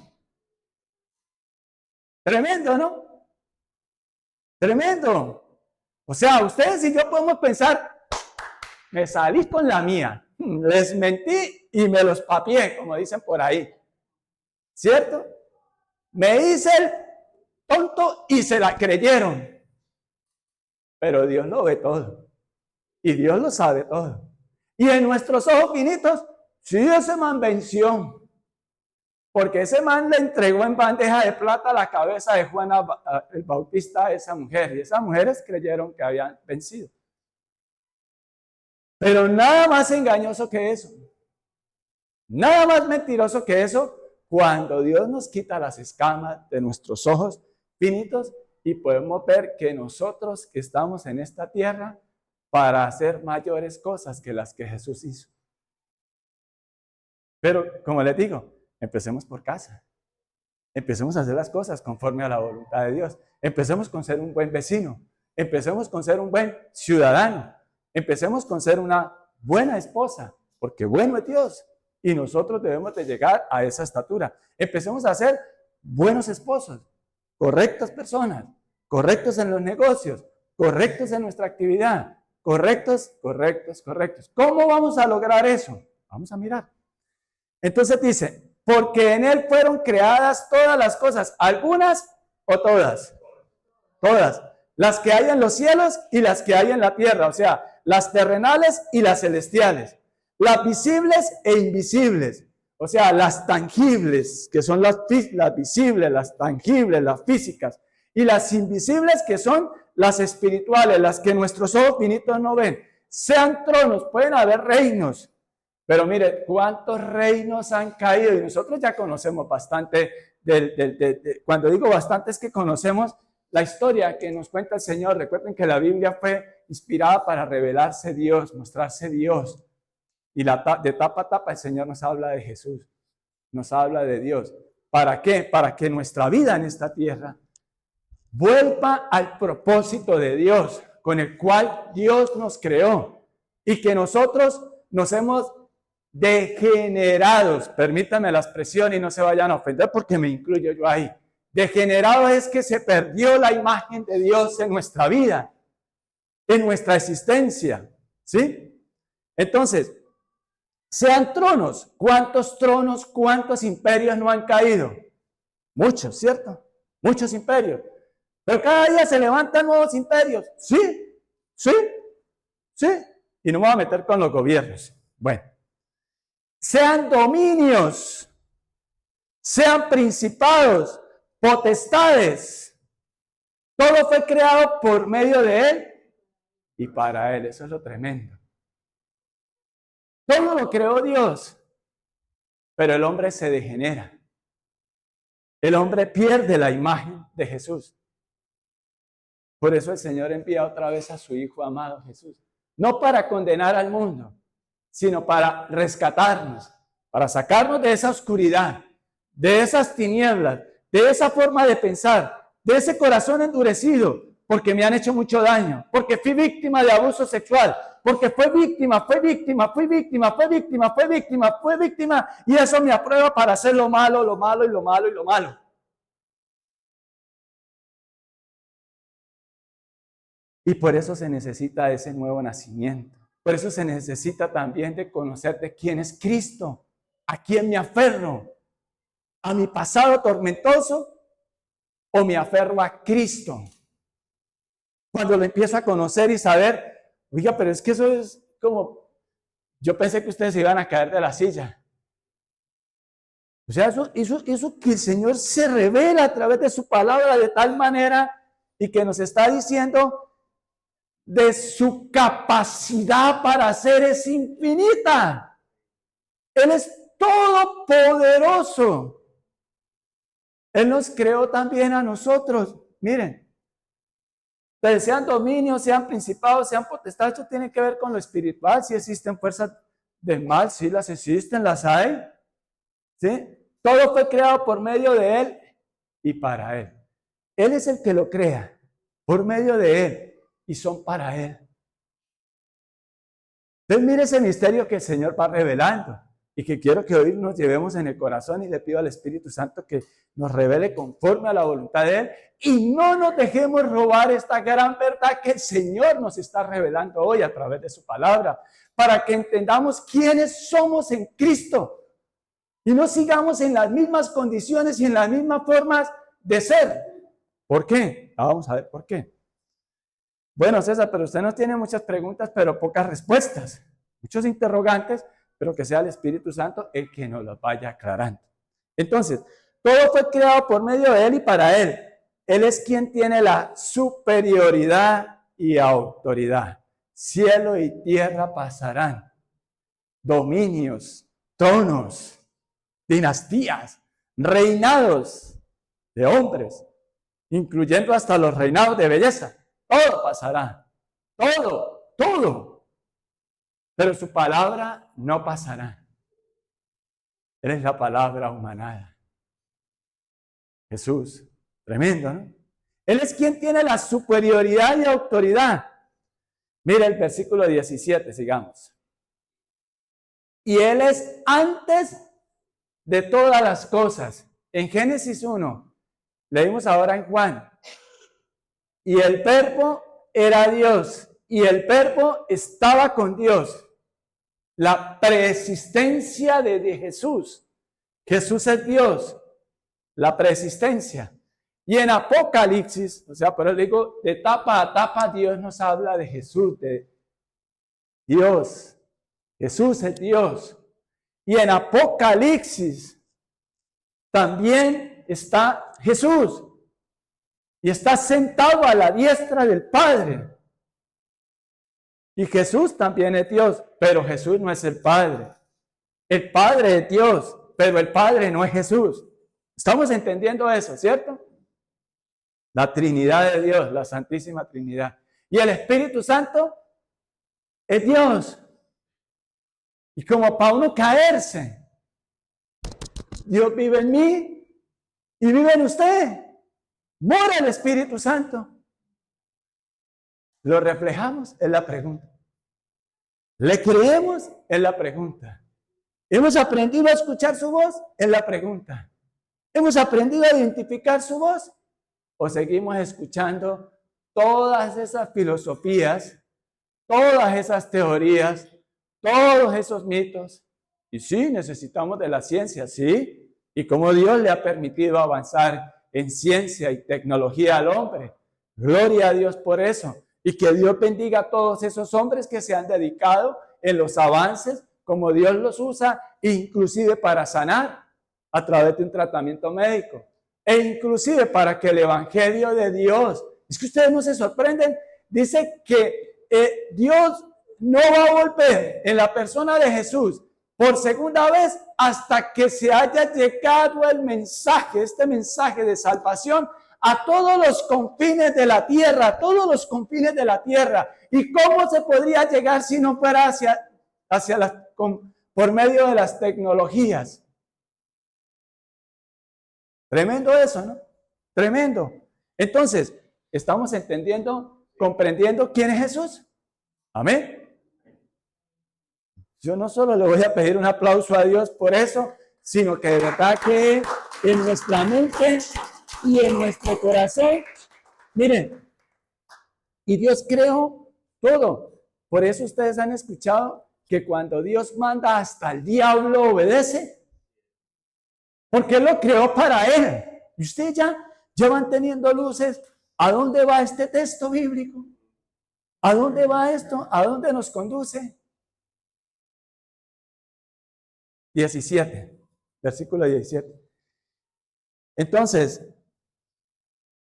Tremendo, ¿no? Tremendo. O sea, ustedes y yo podemos pensar, me salí con la mía, les mentí y me los papié, como dicen por ahí. ¿Cierto? Me hice el tonto y se la creyeron. Pero Dios lo ve todo. Y Dios lo sabe todo. Y en nuestros ojos finitos, sí, ese man venció. Porque ese man le entregó en bandeja de plata la cabeza de Juan el Bautista a esa mujer. Y esas mujeres creyeron que habían vencido. Pero nada más engañoso que eso. Nada más mentiroso que eso, cuando Dios nos quita las escamas de nuestros ojos finitos y podemos ver que nosotros estamos en esta tierra para hacer mayores cosas que las que Jesús hizo. Pero, como les digo, empecemos por casa. Empecemos a hacer las cosas conforme a la voluntad de Dios. Empecemos con ser un buen vecino. Empecemos con ser un buen ciudadano. Empecemos con ser una buena esposa, porque bueno es Dios. Y nosotros debemos de llegar a esa estatura. Empecemos a ser buenos esposos, correctas personas, correctos en los negocios, correctos en nuestra actividad, correctos. ¿Cómo vamos a lograr eso? Vamos a mirar. Entonces dice, porque en Él fueron creadas todas las cosas, algunas o todas. Todas. Las que hay en los cielos y las que hay en la tierra, o sea, las terrenales y las celestiales. Las visibles e invisibles, o sea, las tangibles, que son las visibles, las tangibles, las físicas, y las invisibles, que son las espirituales, las que nuestros ojos finitos no ven. Sean tronos, pueden haber reinos, pero mire, ¿cuántos reinos han caído? Y nosotros ya conocemos bastante, cuando digo bastante es que conocemos la historia que nos cuenta el Señor. Recuerden que la Biblia fue inspirada para revelarse Dios, mostrarse Dios. Y de tapa a tapa el Señor nos habla de Jesús, nos habla de Dios. ¿Para qué? Para que nuestra vida en esta tierra vuelva al propósito de Dios, con el cual Dios nos creó. Y que nosotros nos hemos degenerados, permítanme la expresión y no se vayan a ofender porque me incluyo yo ahí. Degenerado es que se perdió la imagen de Dios en nuestra vida, en nuestra existencia, ¿sí? Entonces, sean tronos. ¿Cuántos tronos, cuántos imperios no han caído? Muchos, ¿cierto? Muchos imperios. Pero cada día se levantan nuevos imperios. Sí. Y no me voy a meter con los gobiernos. Bueno. Sean dominios, sean principados, potestades. Todo fue creado por medio de Él y para Él. Eso es lo tremendo. Todo lo creó Dios, pero el hombre se degenera. El hombre pierde la imagen de Jesús. Por eso el Señor envía otra vez a su Hijo amado Jesús. No para condenar al mundo, sino para rescatarnos, para sacarnos de esa oscuridad, de esas tinieblas, de esa forma de pensar, de ese corazón endurecido, porque me han hecho mucho daño, porque fui víctima de abuso sexual, porque fui víctima, y eso me aprueba para hacer lo malo. Y por eso se necesita ese nuevo nacimiento. Por eso se necesita también de conocer de quién es Cristo, a quién me aferro, a mi pasado tormentoso o me aferro a Cristo. Cuando lo empiezo a conocer y saber, oiga, pero es que eso es como, yo pensé que ustedes se iban a caer de la silla. O sea, eso que el Señor se revela a través de su palabra de tal manera y que nos está diciendo de su capacidad para hacer es infinita. Él es todopoderoso. Él nos creó también a nosotros. Miren, pero sean dominios, sean principados, sean potestades, esto tiene que ver con lo espiritual. Si existen fuerzas del mal, sí las existen, las hay. ¿Sí? Todo fue creado por medio de Él y para Él. Él es el que lo crea, por medio de Él. Y son para Él. Entonces mire ese misterio que el Señor va revelando. y que quiero que hoy nos llevemos en el corazón y le pido al Espíritu Santo que nos revele conforme a la voluntad de Él y no nos dejemos robar esta gran verdad que el Señor nos está revelando hoy a través de su palabra, para que entendamos quiénes somos en Cristo y no sigamos en las mismas condiciones y en las mismas formas de ser. ¿Por qué? Vamos a ver por qué. Bueno, César, pero usted nos tiene muchas preguntas, pero pocas respuestas, muchos interrogantes, pero que sea el Espíritu Santo el que nos los vaya aclarando. Entonces, todo fue creado por medio de Él y para Él. Él es quien tiene la superioridad y autoridad. Cielo y tierra pasarán. Dominios, tronos, dinastías, reinados de hombres, incluyendo hasta los reinados de belleza. Todo pasará. Todo. Pero su palabra no pasará. Él es la palabra humanada. Jesús, tremendo, ¿no? Él es quien tiene la superioridad y autoridad. Mira el versículo 17, sigamos. Y Él es antes de todas las cosas. En Génesis 1, leímos ahora en Juan. Y el Verbo era Dios, y el Verbo estaba con Dios. La preexistencia de Jesús. Jesús es Dios. La preexistencia. Y en Apocalipsis, o sea, por eso digo, de etapa a etapa Dios nos habla de Jesús, de Dios. Jesús es Dios. Y en Apocalipsis también está Jesús. Y está sentado a la diestra del Padre. Y Jesús también es Dios, pero Jesús no es el Padre. El Padre es Dios, pero el Padre no es Jesús. ¿Estamos entendiendo eso, cierto? La Trinidad de Dios, la Santísima Trinidad. Y el Espíritu Santo es Dios. Y como para uno caerse, Dios vive en mí y vive en usted. Mora el Espíritu Santo. ¿Lo reflejamos? Es la pregunta. ¿Le creemos? Es la pregunta. ¿Hemos aprendido a escuchar su voz? Es la pregunta. ¿Hemos aprendido a identificar su voz? ¿O seguimos escuchando todas esas filosofías, todas esas teorías, todos esos mitos? Y sí, necesitamos de la ciencia, sí. Y como Dios le ha permitido avanzar en ciencia y tecnología al hombre. Gloria a Dios por eso. Y que Dios bendiga a todos esos hombres que se han dedicado en los avances, como Dios los usa, inclusive para sanar a través de un tratamiento médico. E inclusive para que el Evangelio de Dios, es que ustedes no se sorprenden, dice que Dios no va a volver en la persona de Jesús por segunda vez hasta que se haya llegado el mensaje, este mensaje de salvación a todos los confines de la tierra, a todos los confines de la tierra. ¿Y cómo se podría llegar si no fuera por medio de las tecnologías? Tremendo eso, ¿no? Tremendo. Entonces, ¿estamos entendiendo, comprendiendo quién es Jesús? Amén. Yo no solo le voy a pedir un aplauso a Dios por eso, sino que de verdad que en nuestra mente y en nuestro corazón, miren, y Dios creó todo. Por eso ustedes han escuchado que cuando Dios manda hasta el diablo obedece, porque Él lo creó para Él. Y ustedes ya van teniendo luces. ¿A dónde va este texto bíblico? ¿A dónde va esto? ¿A dónde nos conduce? 17, versículo 17. Entonces,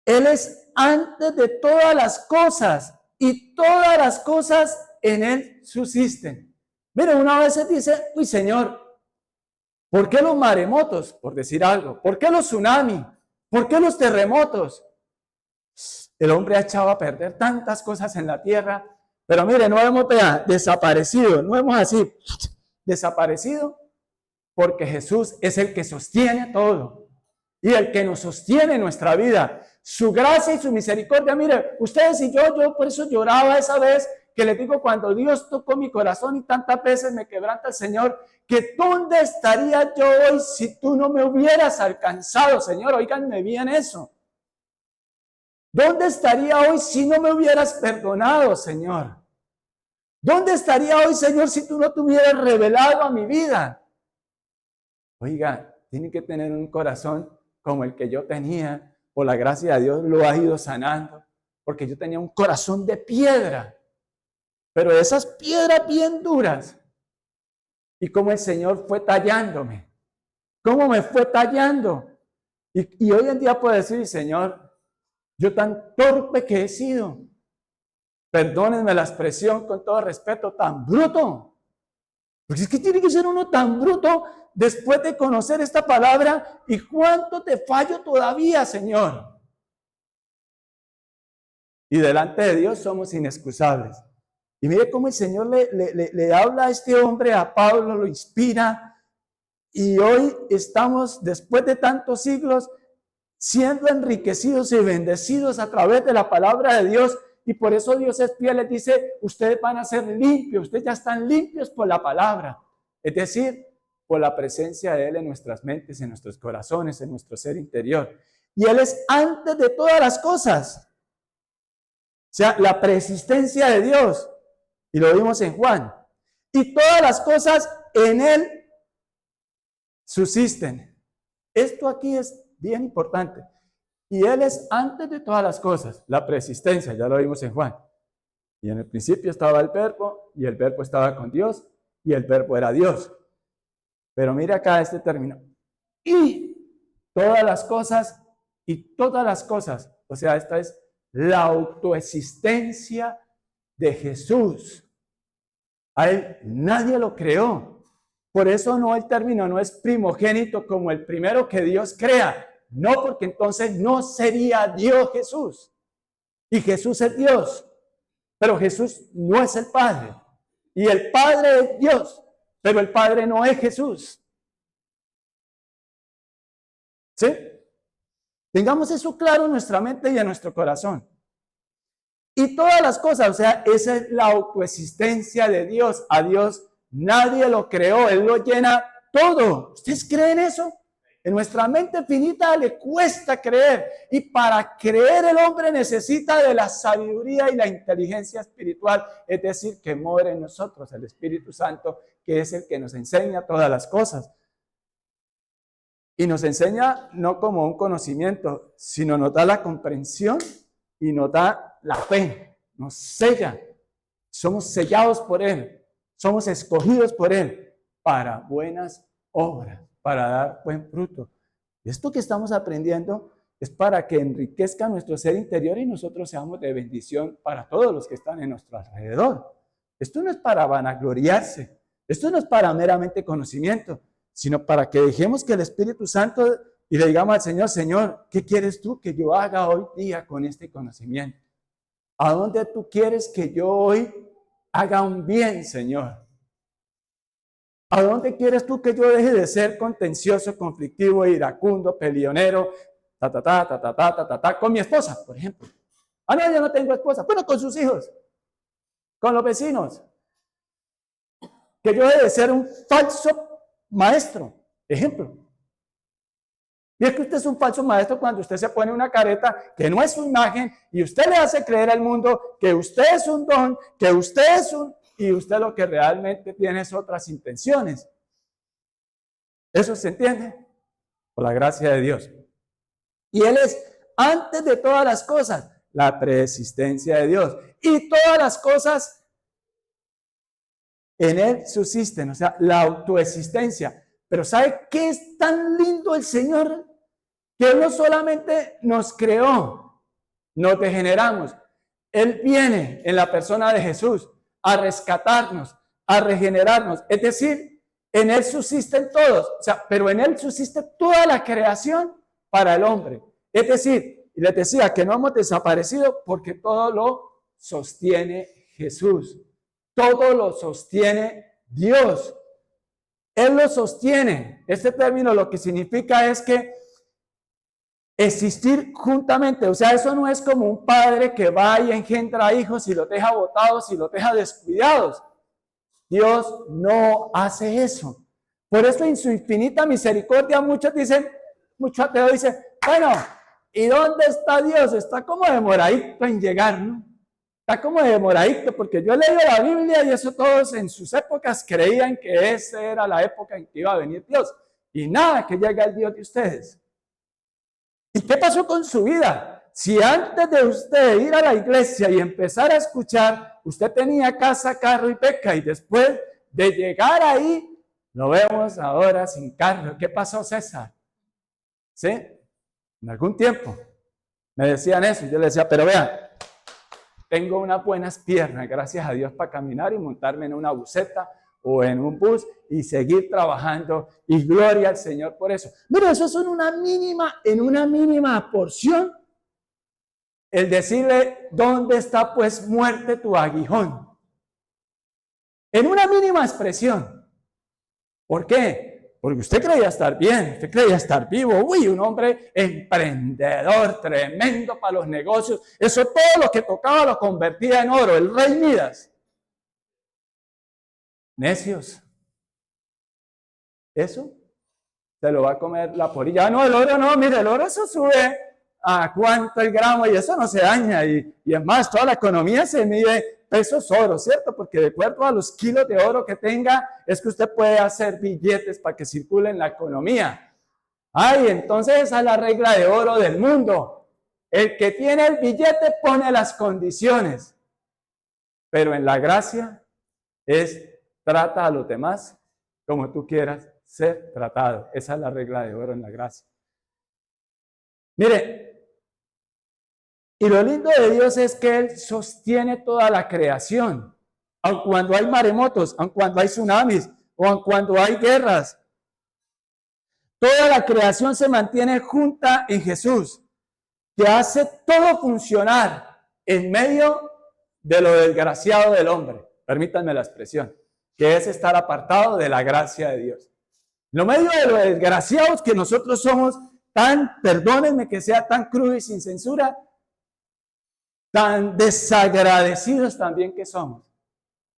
Él es antes de todas las cosas y todas las cosas en Él subsisten. Mira, una vez dice, uy Señor, ¿por qué los maremotos? Por decir algo. ¿Por qué los tsunamis? ¿Por qué los terremotos? El hombre ha echado a perder tantas cosas en la tierra, pero mire, no hemos desaparecido, no hemos así desaparecido, porque Jesús es el que sostiene todo y el que nos sostiene nuestra vida. Su gracia y su misericordia, mire, ustedes y yo por eso lloraba esa vez que les digo cuando Dios tocó mi corazón y tantas veces me quebranta el Señor, que ¿dónde estaría yo hoy si tú no me hubieras alcanzado, Señor? Óiganme bien eso. ¿Dónde estaría hoy si no me hubieras perdonado, Señor? ¿Dónde estaría hoy, Señor, si tú no te hubieras revelado a mi vida? Oiga, tiene que tener un corazón como el que yo tenía. Por la gracia de Dios lo ha ido sanando. Porque yo tenía un corazón de piedra. Pero de esas piedras bien duras. Y como el Señor fue tallándome. Cómo me fue tallando. Y hoy en día puedo decir, Señor, yo tan torpe que he sido. Perdónenme la expresión con todo respeto, tan bruto. Porque es que tiene que ser uno tan bruto después de conocer esta palabra. ¿Y cuánto te fallo todavía, Señor? Y delante de Dios somos inexcusables. Y mire cómo el Señor le habla a este hombre, a Pablo, lo inspira. Y hoy estamos, después de tantos siglos, siendo enriquecidos y bendecidos a través de la palabra de Dios. Y por eso Dios es fiel, les dice, ustedes van a ser limpios, ustedes ya están limpios por la palabra. Es decir, por la presencia de Él en nuestras mentes, en nuestros corazones, en nuestro ser interior. Y Él es antes de todas las cosas. O sea, la preexistencia de Dios. Y lo vimos en Juan. Y todas las cosas en Él subsisten. Esto aquí es bien importante. Y Él es antes de todas las cosas, la preexistencia, ya lo vimos en Juan. Y en el principio estaba el verbo, y el verbo estaba con Dios, y el verbo era Dios. Pero mira acá este término. Y todas las cosas, o sea, esta es la autoexistencia de Jesús. A Él nadie lo creó. Por eso no el término no es primogénito como el primero que Dios crea. No, porque entonces no sería Dios Jesús. Y Jesús es Dios. Pero Jesús no es el Padre. Y el Padre es Dios. Pero el Padre no es Jesús. ¿Sí? Tengamos eso claro en nuestra mente y en nuestro corazón. Y todas las cosas, o sea, esa es la autoexistencia de Dios. A Dios nadie lo creó. Él lo llena todo. ¿Ustedes creen eso? En nuestra mente finita le cuesta creer. Y para creer el hombre necesita de la sabiduría y la inteligencia espiritual. Es decir, que mora en nosotros el Espíritu Santo, que es el que nos enseña todas las cosas. Y nos enseña no como un conocimiento, sino nos da la comprensión y nos da la fe. Nos sella. Somos sellados por Él. Somos escogidos por Él para buenas obras, para dar buen fruto. Esto que estamos aprendiendo es para que enriquezca nuestro ser interior y nosotros seamos de bendición para todos los que están en nuestro alrededor. Esto no es para vanagloriarse, esto no es para meramente conocimiento, sino para que dejemos que el Espíritu Santo y le digamos al Señor, Señor, ¿qué quieres tú que yo haga hoy día con este conocimiento? ¿A dónde tú quieres que yo hoy haga un bien, Señor? ¿A dónde quieres tú que yo deje de ser contencioso, conflictivo, iracundo, peleonero, con mi esposa, por ejemplo? Ah, no, yo no tengo esposa. Bueno, con sus hijos, con los vecinos. Que yo deje de ser un falso maestro, ejemplo. Y es que usted es un falso maestro cuando usted se pone una careta que no es su imagen y usted le hace creer al mundo que usted es un don, que usted es un... y usted lo que realmente tiene es otras intenciones. ¿Eso se entiende? Por la gracia de Dios. Y Él es antes de todas las cosas, la preexistencia de Dios. Y todas las cosas en Él subsisten, o sea, la autoexistencia. Pero ¿sabe qué es tan lindo el Señor? Que Él no solamente nos creó, nos degeneramos. Él viene en la persona de Jesús a rescatarnos, a regenerarnos. Es decir, en Él subsisten todos, o sea, pero en Él subsiste toda la creación para el hombre. Es decir, y les decía que no hemos desaparecido porque todo lo sostiene Jesús. Todo lo sostiene Dios. Él lo sostiene. Este término lo que significa es que existir juntamente. O sea, eso no es como un padre que va y engendra hijos y los deja botados y los deja descuidados. Dios no hace eso. Por eso en su infinita misericordia muchos ateos dicen, bueno, ¿y dónde está Dios? Está como demoradito en llegar, ¿no? Está como demoradito, porque yo he leído la Biblia y eso todos en sus épocas creían que esa era la época en que iba a venir Dios. Y nada, que llega el Dios de ustedes. ¿Y qué pasó con su vida? Si antes de usted ir a la iglesia y empezar a escuchar, usted tenía casa, carro y beca, y después de llegar ahí, lo vemos ahora sin carro. ¿Qué pasó, César? ¿Sí? En algún tiempo me decían eso, y yo le decía, pero vean, tengo unas buenas piernas, gracias a Dios, para caminar y montarme en una buseta o en un bus y seguir trabajando, y gloria al Señor por eso. Mira, eso es en una mínima porción, el decirle, ¿dónde está pues muerte tu aguijón? En una mínima expresión. ¿Por qué? Porque usted creía estar bien, usted creía estar vivo. Uy, un hombre emprendedor, tremendo para los negocios. Eso todo lo que tocaba lo convertía en oro, el rey Midas. Necios. Eso se lo va a comer la polilla. No, el oro no, mire, el oro eso sube a cuánto el gramo y eso no se daña. Y es más, toda la economía se mide pesos oro, ¿cierto? Porque de acuerdo a los kilos de oro que tenga, es que usted puede hacer billetes para que circulen la economía. Ay, entonces esa es la regla de oro del mundo. El que tiene el billete pone las condiciones. Pero en la gracia trata a los demás como tú quieras ser tratado. Esa es la regla de oro en la gracia. Mire, y lo lindo de Dios es que Él sostiene toda la creación, aun cuando hay maremotos, aun cuando hay tsunamis, o aun cuando hay guerras. Toda la creación se mantiene junta en Jesús, que hace todo funcionar en medio de lo desgraciado del hombre. Permítanme la expresión, que es estar apartado de la gracia de Dios. En lo medio de lo desgraciados que nosotros somos, perdónenme que sea tan crudo y sin censura, tan desagradecidos también que somos.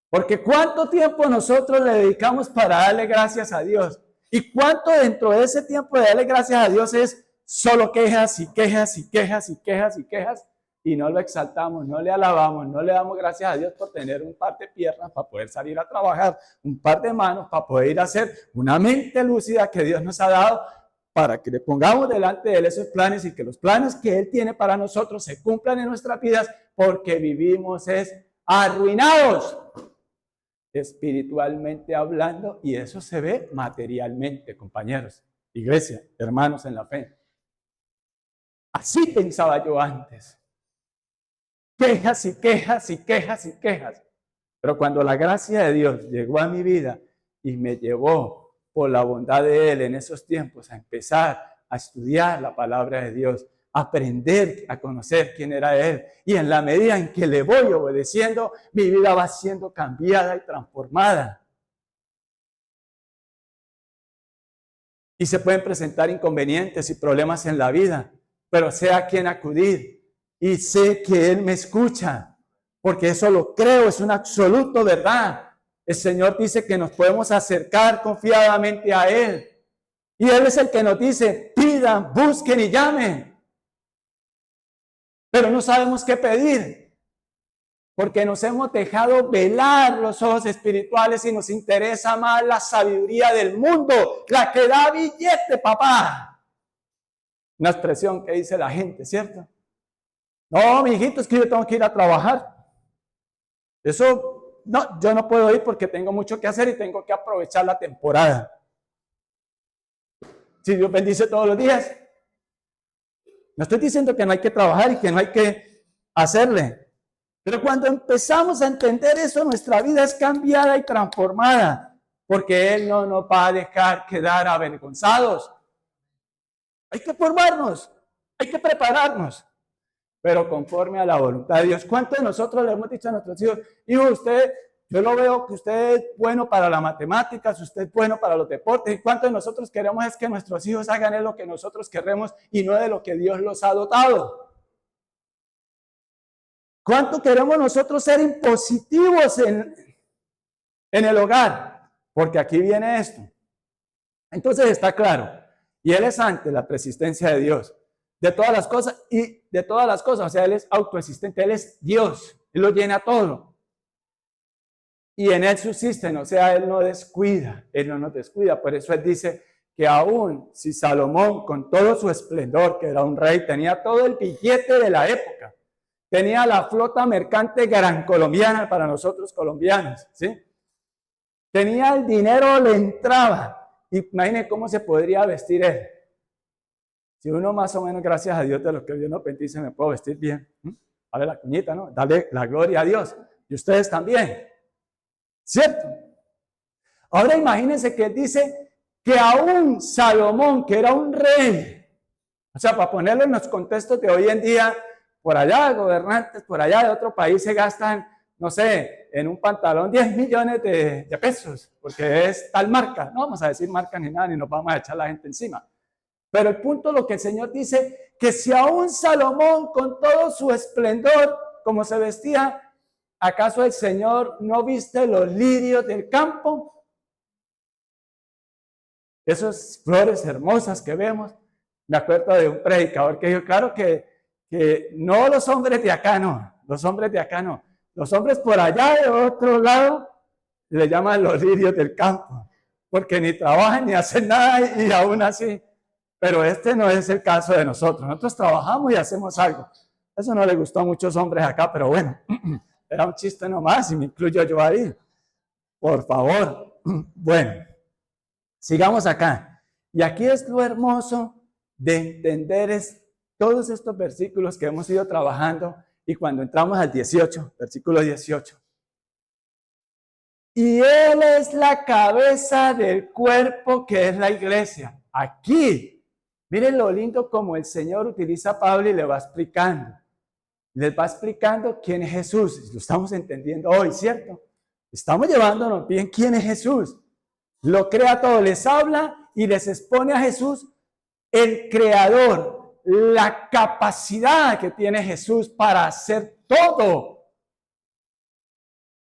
Porque cuánto tiempo nosotros le dedicamos para darle gracias a Dios. Y cuánto dentro de ese tiempo de darle gracias a Dios es solo quejas y quejas y quejas y quejas y quejas. Y no lo exaltamos, no le alabamos, no le damos gracias a Dios por tener un par de piernas para poder salir a trabajar, un par de manos para poder ir a hacer una mente lúcida que Dios nos ha dado, para que le pongamos delante de Él esos planes y que los planes que Él tiene para nosotros se cumplan en nuestras vidas, porque vivimos arruinados espiritualmente hablando, y eso se ve materialmente, compañeros, iglesia, hermanos en la fe. Así pensaba yo antes. Quejas y quejas y quejas y quejas. Pero cuando la gracia de Dios llegó a mi vida y me llevó por la bondad de Él en esos tiempos a empezar a estudiar la palabra de Dios, a aprender a conocer quién era Él, y en la medida en que le voy obedeciendo, mi vida va siendo cambiada y transformada. Y se pueden presentar inconvenientes y problemas en la vida, pero sé a quién acudir y sé que Él me escucha, porque eso lo creo, es un absoluto verdad. El Señor dice que nos podemos acercar confiadamente a Él. Y Él es el que nos dice, pidan, busquen y llamen. Pero no sabemos qué pedir, porque nos hemos dejado velar los ojos espirituales y nos interesa más la sabiduría del mundo, la que da billete, papá. Una expresión que dice la gente, ¿cierto? No, mi hijito, es que yo tengo que ir a trabajar. Eso, no, yo no puedo ir porque tengo mucho que hacer y tengo que aprovechar la temporada. Si Dios bendice todos los días. No estoy diciendo que no hay que trabajar y que no hay que hacerle. Pero cuando empezamos a entender eso, nuestra vida es cambiada y transformada. Porque Él no nos va a dejar quedar avergonzados. Hay que formarnos, hay que prepararnos, pero conforme a la voluntad de Dios. ¿Cuántos de nosotros le hemos dicho a nuestros hijos, hijo, usted Yo lo veo que usted es bueno para las matemáticas, usted es bueno para los deportes. ¿Y cuánto de nosotros queremos es que nuestros hijos hagan de lo que nosotros queremos y no de lo que Dios los ha dotado? ¿Cuánto queremos nosotros ser impositivos en el hogar? Porque aquí viene esto. Entonces está claro. Y Él es ante la preexistencia de Dios, de todas las cosas y de todas las cosas. O sea, Él es autoexistente, Él es Dios, Él lo llena todo. Y en Él subsisten, o sea, Él no descuida, Él no nos descuida. Por eso Él dice que aún si Salomón, con todo su esplendor, que era un rey, tenía todo el billete de la época, tenía la flota mercante gran colombiana para nosotros colombianos, ¿sí? Tenía el dinero, le entraba. Imaginen cómo se podría vestir él. Si uno más o menos, gracias a Dios, de lo que Dios nos bendice, me puedo vestir bien. Dale la cuñita, ¿no? Dale la gloria a Dios. Y ustedes también. ¿Cierto? Ahora imagínense que dice que aún Salomón, que era un rey, o sea, para ponerlo en los contextos de hoy en día, por allá, gobernantes, por allá de otro país se gastan, no sé, en un pantalón 10 millones de pesos, porque es tal marca. No vamos a decir marca ni nada, ni nos vamos a echar la gente encima. Pero el punto, lo que el Señor dice, que si aún Salomón con todo su esplendor, como se vestía, ¿acaso el Señor no viste los lirios del campo? Esas flores hermosas que vemos. Me acuerdo de un predicador que dijo, claro que no los hombres de acá, no, los hombres de acá no. Los hombres por allá de otro lado le llaman los lirios del campo, porque ni trabajan ni hacen nada y aún así. Pero este no es el caso de nosotros. Nosotros trabajamos y hacemos algo. Eso no le gustó a muchos hombres acá, pero bueno, era un chiste nomás y me incluyo yo ahí. Por favor. Bueno, sigamos acá. Y aquí es lo hermoso de entender todos estos versículos que hemos ido trabajando y cuando entramos al 18, versículo 18. Y Él es la cabeza del cuerpo que es la iglesia. Aquí, miren lo lindo como el Señor utiliza a Pablo y le va explicando. Les va explicando quién es Jesús. Lo estamos entendiendo hoy, ¿cierto? Estamos llevándonos bien quién es Jesús. Lo crea todo, les habla y les expone a Jesús, el creador, la capacidad que tiene Jesús para hacer todo.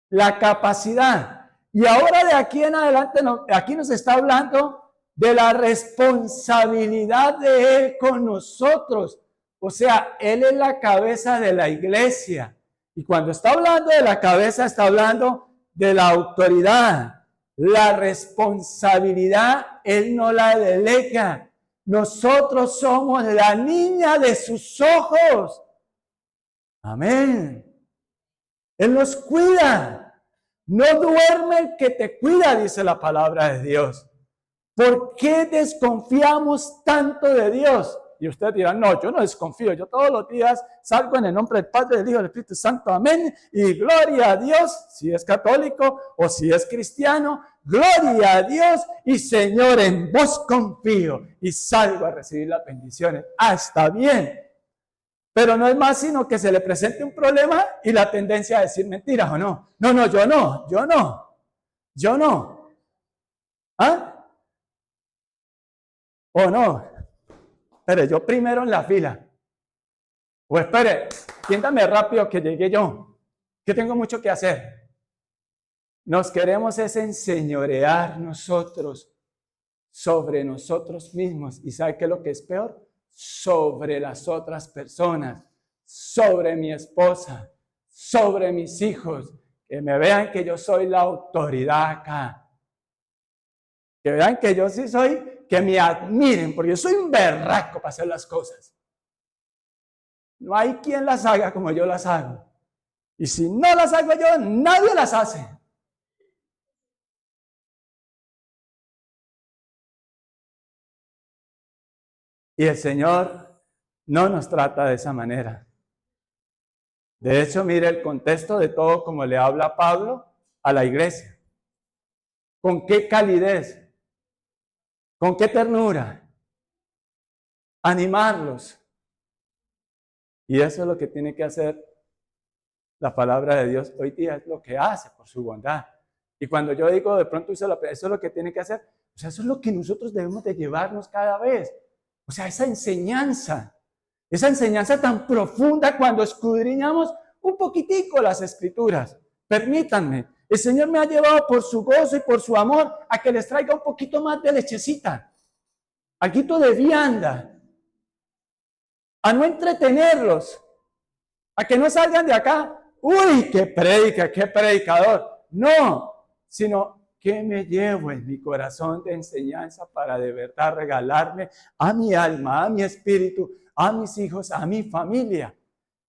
La capacidad. Y ahora de aquí en adelante, aquí nos está hablando de la responsabilidad de Él con nosotros. O sea, Él es la cabeza de la iglesia. Y cuando está hablando de la cabeza, está hablando de la autoridad. La responsabilidad, Él no la delega. Nosotros somos la niña de sus ojos. Amén. Él nos cuida. No duerme el que te cuida, dice la palabra de Dios. ¿Por qué desconfiamos tanto de Dios? Y ustedes dirán, no, yo no desconfío. Yo todos los días salgo en el nombre del Padre, del Hijo y del Espíritu Santo. Amén. Y gloria a Dios, si es católico o si es cristiano. Gloria a Dios y Señor, en vos confío. Y salgo a recibir las bendiciones. Ah, está bien. Pero no es más sino que se le presente un problema y la tendencia a decir mentiras, ¿o no? No, yo no. ¿Ah? ¿O no? Espere, yo primero en la fila. O espere, tiéndame rápido que llegué yo, que tengo mucho que hacer. Nos queremos es enseñorear nosotros sobre nosotros mismos. ¿Y sabe qué es lo que es peor? Sobre las otras personas, sobre mi esposa, sobre mis hijos, que me vean que yo soy la autoridad acá, que vean que yo sí soy, que me admiren, porque yo soy un berraco para hacer las cosas. No hay quien las haga como yo las hago, y si no las hago yo, nadie las hace. Y el Señor no nos trata de esa manera. De hecho, mire el contexto de todo como le habla Pablo a la iglesia. ¿Con qué calidez? ¿Con qué ternura? Animarlos. Y eso es lo que tiene que hacer La palabra de Dios hoy día es lo que hace por su bondad. Y cuando yo digo, de pronto eso es lo que tiene que hacer, o sea, eso es lo que nosotros debemos de llevarnos cada vez. O sea, esa enseñanza tan profunda cuando escudriñamos un poquitico las Escrituras. Permítanme, el Señor me ha llevado por su gozo y por su amor a que les traiga un poquito más de lechecita, algo de vianda, a no entretenerlos, a que no salgan de acá, uy, qué predica, qué predicador. No, sino que me llevo en mi corazón de enseñanza para de verdad regalarme a mi alma, a mi espíritu, a mis hijos, a mi familia.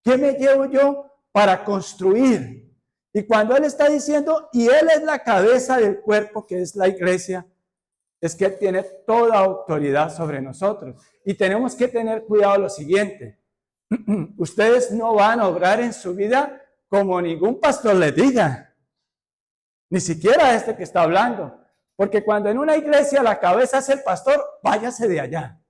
¿Qué me llevo yo para construir? Y cuando Él está diciendo, y Él es la cabeza del cuerpo que es la iglesia, es que Él tiene toda autoridad sobre nosotros. Y tenemos que tener cuidado lo siguiente. Ustedes no van a obrar en su vida como ningún pastor les diga. Ni siquiera este que está hablando. Porque cuando en una iglesia la cabeza es el pastor, váyase de allá.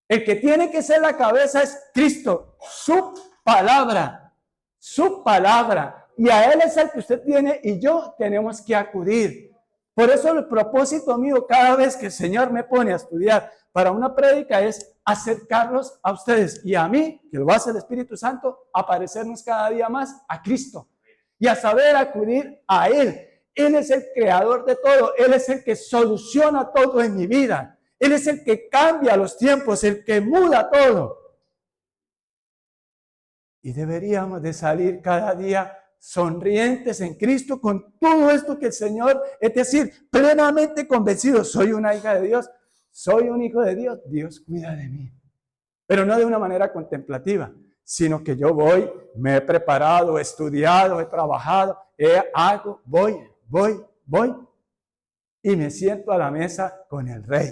El que tiene que ser la cabeza es Cristo, su palabra, su palabra. Y a Él es el que usted tiene y yo tenemos que acudir. Por eso el propósito mío cada vez que el Señor me pone a estudiar para una prédica es acercarlos a ustedes y a mí, que lo hace el Espíritu Santo, a parecernos cada día más a Cristo y a saber acudir a Él. Él es el creador de todo, Él es el que soluciona todo en mi vida. Él es el que cambia los tiempos, el que muda todo. Y deberíamos de salir cada día sonrientes en Cristo con todo esto que el Señor, es decir, plenamente convencidos, soy una hija de Dios, soy un hijo de Dios, Dios cuida de mí. Pero no de una manera contemplativa, sino que yo voy, me he preparado, he estudiado, he trabajado, voy y me siento a la mesa con el Rey.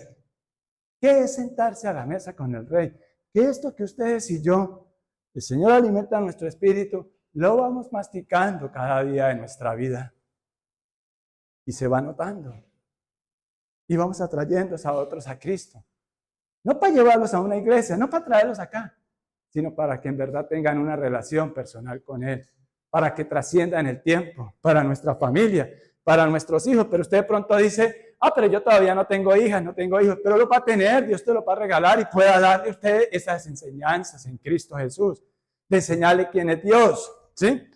¿Qué es sentarse a la mesa con el Rey? Que esto que ustedes y yo, el Señor alimenta nuestro espíritu, lo vamos masticando cada día de nuestra vida. Y se va notando. Y vamos atrayendo a otros a Cristo. No para llevarlos a una iglesia, no para traerlos acá, sino para que en verdad tengan una relación personal con Él, para que trasciendan el tiempo, para nuestra familia, para nuestros hijos. Pero usted de pronto dice, pero yo todavía no tengo hijas, no tengo hijos, pero lo va a tener, Dios te lo va a regalar y pueda darle a usted esas enseñanzas en Cristo Jesús, de enseñarle quién es Dios, ¿sí?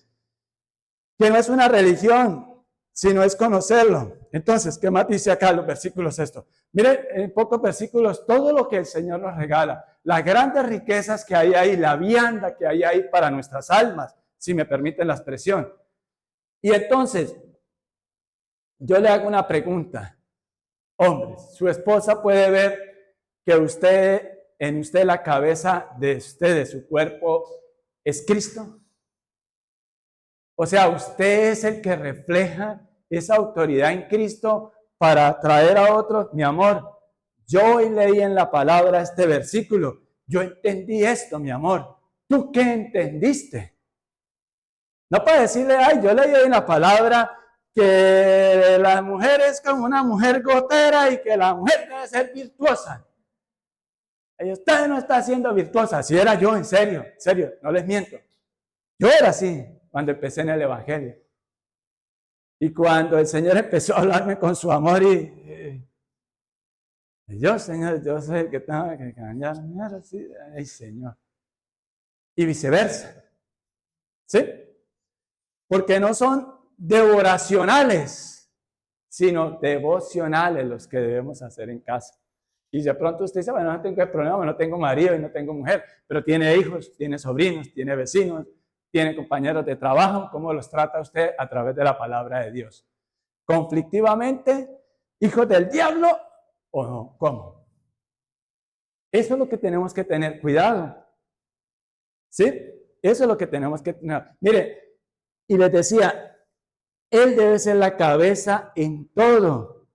Que no es una religión, sino es conocerlo. Entonces, ¿qué más dice acá los versículos estos? Miren, en pocos versículos, todo lo que el Señor nos regala, las grandes riquezas que hay ahí, la vianda que hay ahí para nuestras almas, si me permiten la expresión. Y entonces, yo le hago una pregunta. Hombres, su esposa puede ver que en usted la cabeza de usted, de su cuerpo, es Cristo. O sea, usted es el que refleja esa autoridad en Cristo para atraer a otros. Mi amor, yo hoy leí en la palabra este versículo. Yo entendí esto, mi amor. ¿Tú qué entendiste? No para decirle, yo leí en la palabra que la mujer es como una mujer gotera y que la mujer debe ser virtuosa. Y usted no está siendo virtuosa. Si era yo, en serio, no les miento. Yo era así cuando empecé en el Evangelio. Y cuando el Señor empezó a hablarme con su amor y yo, Señor, yo soy el que tengo que cambiar. Ay, Señor. Y viceversa. ¿Sí? Porque no son devoracionales, sino devocionales los que debemos hacer en casa. Y de pronto usted dice, bueno, no tengo problema, no tengo marido y no tengo mujer, pero tiene hijos, tiene sobrinos, tiene vecinos, tiene compañeros de trabajo. ¿Cómo los trata usted? A través de la palabra de Dios. ¿Conflictivamente, hijos del diablo o no? ¿Cómo? Eso es lo que tenemos que tener cuidado. ¿Sí? Eso es lo que tenemos que tener. Mire, y les decía, Él debe ser la cabeza en todo.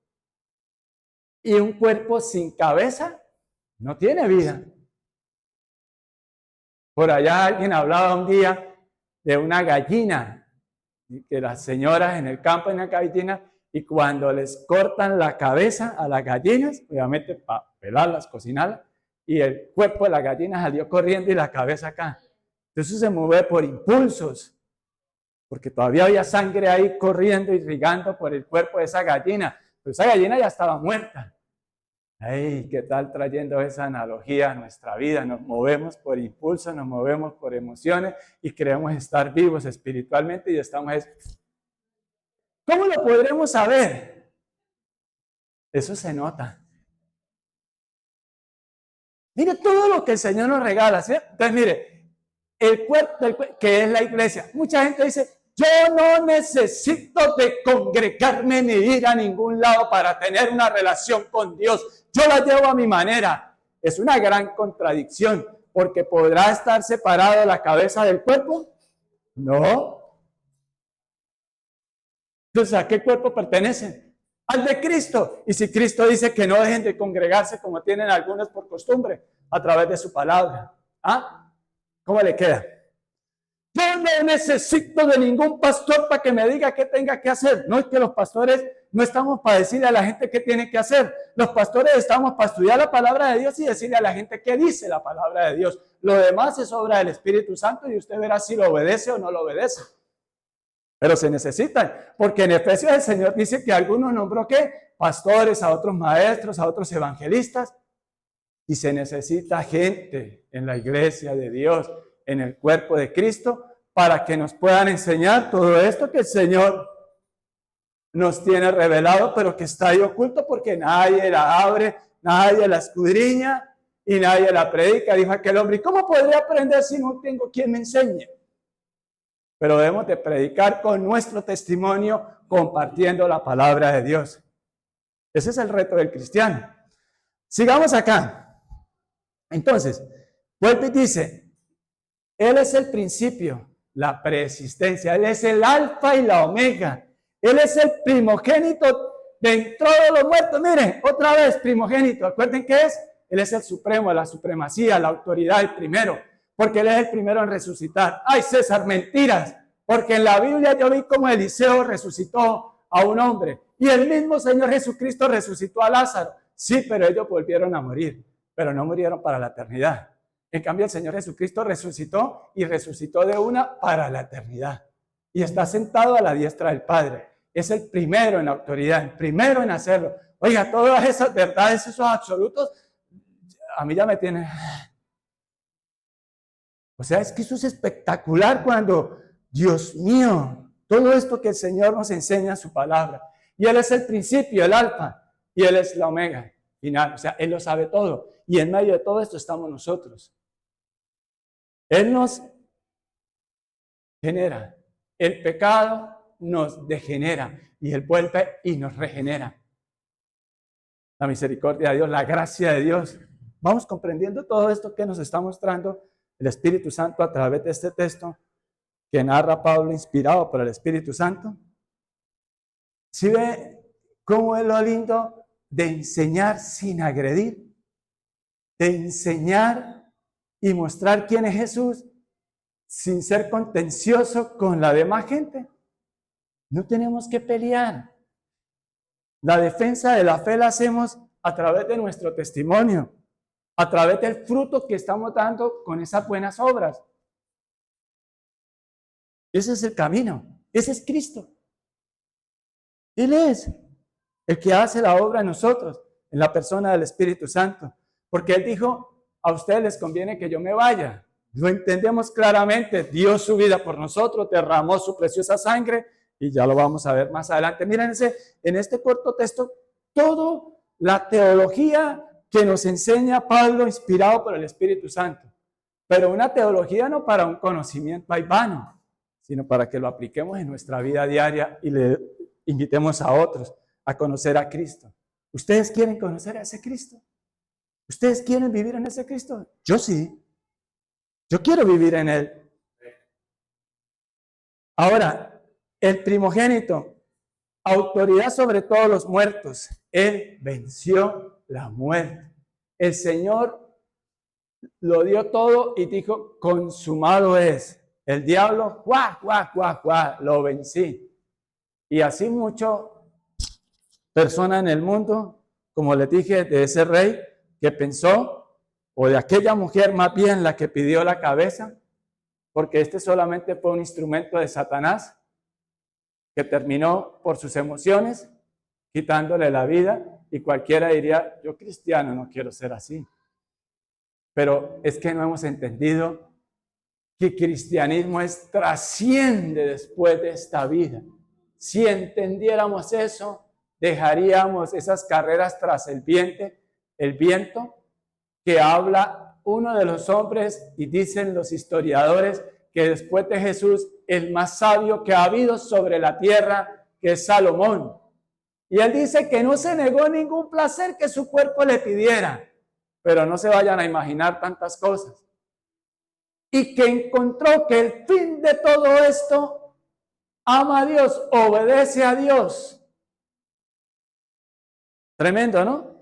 Y un cuerpo sin cabeza no tiene vida. Por allá alguien hablaba un día de una gallina, que las señoras en el campo en la gallina, y cuando les cortan la cabeza a las gallinas, obviamente para pelarlas, cocinarlas, y el cuerpo de la gallina salió corriendo y la cabeza acá. Entonces se mueve por impulsos. porque todavía había sangre ahí corriendo, irrigando por el cuerpo de esa gallina, pero esa gallina ya estaba muerta. Ay, ¿qué tal trayendo esa analogía a nuestra vida? Nos movemos por impulso, nos movemos por emociones y creemos estar vivos espiritualmente y estamos... ¿Cómo lo podremos saber? Eso se nota. Mire todo lo que el Señor nos regala, ¿sí? Entonces, mire, el cuerpo, que es la iglesia. Mucha gente dice, yo no necesito de congregarme ni ir a ningún lado para tener una relación con Dios. Yo la llevo a mi manera. Es una gran contradicción, porque ¿podrá estar separado la cabeza del cuerpo? No. Entonces, ¿a qué cuerpo pertenecen? Al de Cristo. Y si Cristo dice que no dejen de congregarse como tienen algunos por costumbre, a través de su palabra. ¿Ah? ¿Cómo le queda? Yo no necesito de ningún pastor para que me diga qué tenga que hacer. No es que los pastores no estamos para decirle a la gente qué tiene que hacer. Los pastores estamos para estudiar la palabra de Dios y decirle a la gente qué dice la palabra de Dios. Lo demás es obra del Espíritu Santo y usted verá si lo obedece o no lo obedece. Pero se necesitan, porque en Efesios el Señor dice que algunos nombró ¿qué? Pastores, a otros maestros, a otros evangelistas. Y se necesita gente en la iglesia de Dios, en el cuerpo de Cristo, para que nos puedan enseñar todo esto que el Señor nos tiene revelado, pero que está ahí oculto porque nadie la abre, nadie la escudriña y nadie la predica. Dijo aquel hombre, ¿y cómo podré aprender si no tengo quien me enseñe? Pero debemos de predicar con nuestro testimonio, compartiendo la palabra de Dios. Ese es el reto del cristiano. Sigamos acá. Entonces, vuelve y dice, Él es el principio, la preexistencia, Él es el alfa y la omega, Él es el primogénito dentro de los muertos. Miren, otra vez primogénito, ¿acuerden qué es? Él es el supremo, la supremacía, la autoridad, el primero, porque Él es el primero en resucitar. Ay, César, mentiras, porque en la Biblia yo vi como Eliseo resucitó a un hombre, y el mismo Señor Jesucristo resucitó a Lázaro. Sí, pero ellos volvieron a morir, pero no murieron para la eternidad. En cambio, el Señor Jesucristo resucitó y resucitó de una para la eternidad. Y está sentado a la diestra del Padre. Es el primero en la autoridad, el primero en hacerlo. Oiga, todas esas verdades, esos absolutos, a mí ya me tienen... O sea, es que eso es espectacular cuando, Dios mío, todo esto que el Señor nos enseña en su palabra. Y Él es el principio, el alfa, y Él es la omega final. O sea, Él lo sabe todo. Y en medio de todo esto estamos nosotros. Él nos genera. El pecado nos degenera. Y Él vuelve y nos regenera. La misericordia de Dios, la gracia de Dios. Vamos comprendiendo todo esto que nos está mostrando el Espíritu Santo a través de este texto que narra Pablo, inspirado por el Espíritu Santo. ¿Sí ve cómo es lo lindo de enseñar sin agredir? De enseñar y mostrar quién es Jesús sin ser contencioso con la demás gente. No tenemos que pelear. La defensa de la fe la hacemos a través de nuestro testimonio, a través del fruto que estamos dando con esas buenas obras. Ese es el camino. Ese es Cristo. Él es el que hace la obra en nosotros, en la persona del Espíritu Santo. Porque Él dijo, a ustedes les conviene que yo me vaya. Lo entendemos claramente. Dio su vida por nosotros, derramó su preciosa sangre y ya lo vamos a ver más adelante. Miren en este corto texto, toda la teología que nos enseña Pablo, inspirado por el Espíritu Santo. Pero una teología no para un conocimiento vano, sino para que lo apliquemos en nuestra vida diaria y le invitemos a otros a conocer a Cristo. ¿Ustedes quieren conocer a ese Cristo? ¿Ustedes quieren vivir en ese Cristo? Yo sí. Yo quiero vivir en Él. Ahora, el primogénito, autoridad sobre todos los muertos. Él venció la muerte. El Señor lo dio todo y dijo, consumado es. El diablo, lo vencí. Y así muchas personas en el mundo, como les dije, de ese rey que pensó, o de aquella mujer más bien la que pidió la cabeza, porque este solamente fue un instrumento de Satanás que terminó por sus emociones quitándole la vida, y cualquiera diría, yo cristiano no quiero ser así. Pero es que no hemos entendido que cristianismo trasciende después de esta vida. Si entendiéramos eso, dejaríamos esas carreras tras el viento que habla uno de los hombres, y dicen los historiadores que después de Jesús, el más sabio que ha habido sobre la tierra, que es Salomón. Y él dice que no se negó ningún placer que su cuerpo le pidiera, pero no se vayan a imaginar tantas cosas. Y que encontró que el fin de todo esto, ama a Dios, obedece a Dios. Tremendo, ¿no?